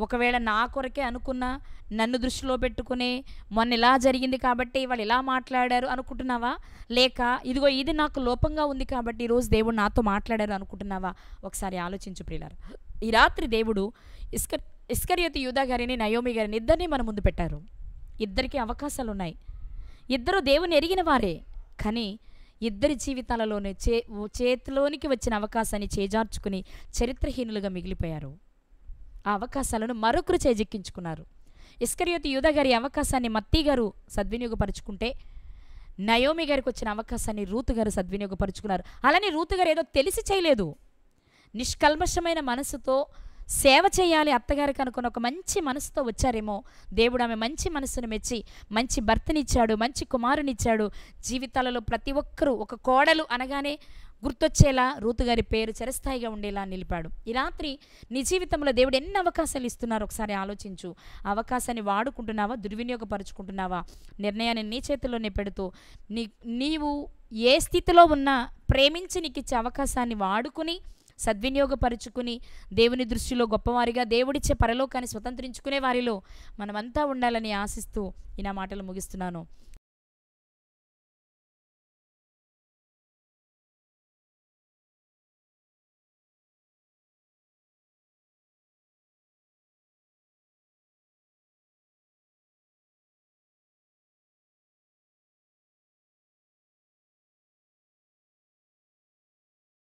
ఒకవేళ నా కొరకే అనుకున్నా, నన్ను దృష్టిలో పెట్టుకునే మొన్న ఇలా జరిగింది కాబట్టి వాళ్ళు ఇలా మాట్లాడారు అనుకుంటున్నావా? లేక ఇదిగో ఇది నాకు లోపంగా ఉంది కాబట్టి ఈరోజు దేవుడు నాతో మాట్లాడారు అనుకుంటున్నావా? ఒకసారి ఆలోచించు ప్రియులారా. ఈ రాత్రి దేవుడు ఇస్కరియోతు యూదా గారిని, నయోమి గారిని ఇద్దరిని మన ముందు పెట్టారు. ఇద్దరికి అవకాశాలు ఉన్నాయి. ఇద్దరు దేవుని ఎరిగిన వారే, కానీ ఇద్దరి జీవితాలలోనే చేతిలోనికి వచ్చిన అవకాశాన్ని చేజార్చుకుని చరిత్రహీనులుగా మిగిలిపోయారు. ఆ అవకాశాలను మరొకరు చేజిక్కించుకున్నారు. ఇస్కరియోతు యూదా గారి అవకాశాన్ని మత్తయి గారు సద్వినియోగపరుచుకుంటే నయోమి గారికి వచ్చిన అవకాశాన్ని రూతు గారు సద్వినియోగపరుచుకున్నారు. అలానే రూతు గారు ఏదో తెలిసి చేయలేదు, నిష్కల్మషమైన మనసుతో సేవ చేయాలి అత్తగారికి అనుకున్న ఒక మంచి మనసుతో వచ్చారేమో. దేవుడు ఆమె మంచి మనసును మెచ్చి మంచి భర్తనిచ్చాడు, మంచి కుమారునిచ్చాడు. జీవితాలలో ప్రతి ఒక్కరూ ఒక కోడలు అనగానే గుర్తొచ్చేలా రూతు గారి పేరు చిరస్థాయిగా ఉండేలా నిలిపాడు. ఈ రాత్రి నీ జీవితంలో దేవుడు ఎన్ని అవకాశాలు ఇస్తున్నారో ఒకసారి ఆలోచించు. అవకాశాన్ని వాడుకుంటున్నావా, దుర్వినియోగపరుచుకుంటున్నావా? నిర్ణయాన్ని నీ చేతుల్లోనే పెడుతూ నీవు ఏ స్థితిలో ఉన్నా ప్రేమించి నీకు ఇచ్చే అవకాశాన్ని వాడుకుని సద్వినియోగపరుచుకుని దేవుని దృష్టిలో గొప్పవారిగా దేవుడిచ్చే పరలోకాన్ని స్వతంత్రించుకునే వారిలో మనమంతా ఉండాలని ఆశిస్తూ ఈ నా మాటలు ముగిస్తున్నాను.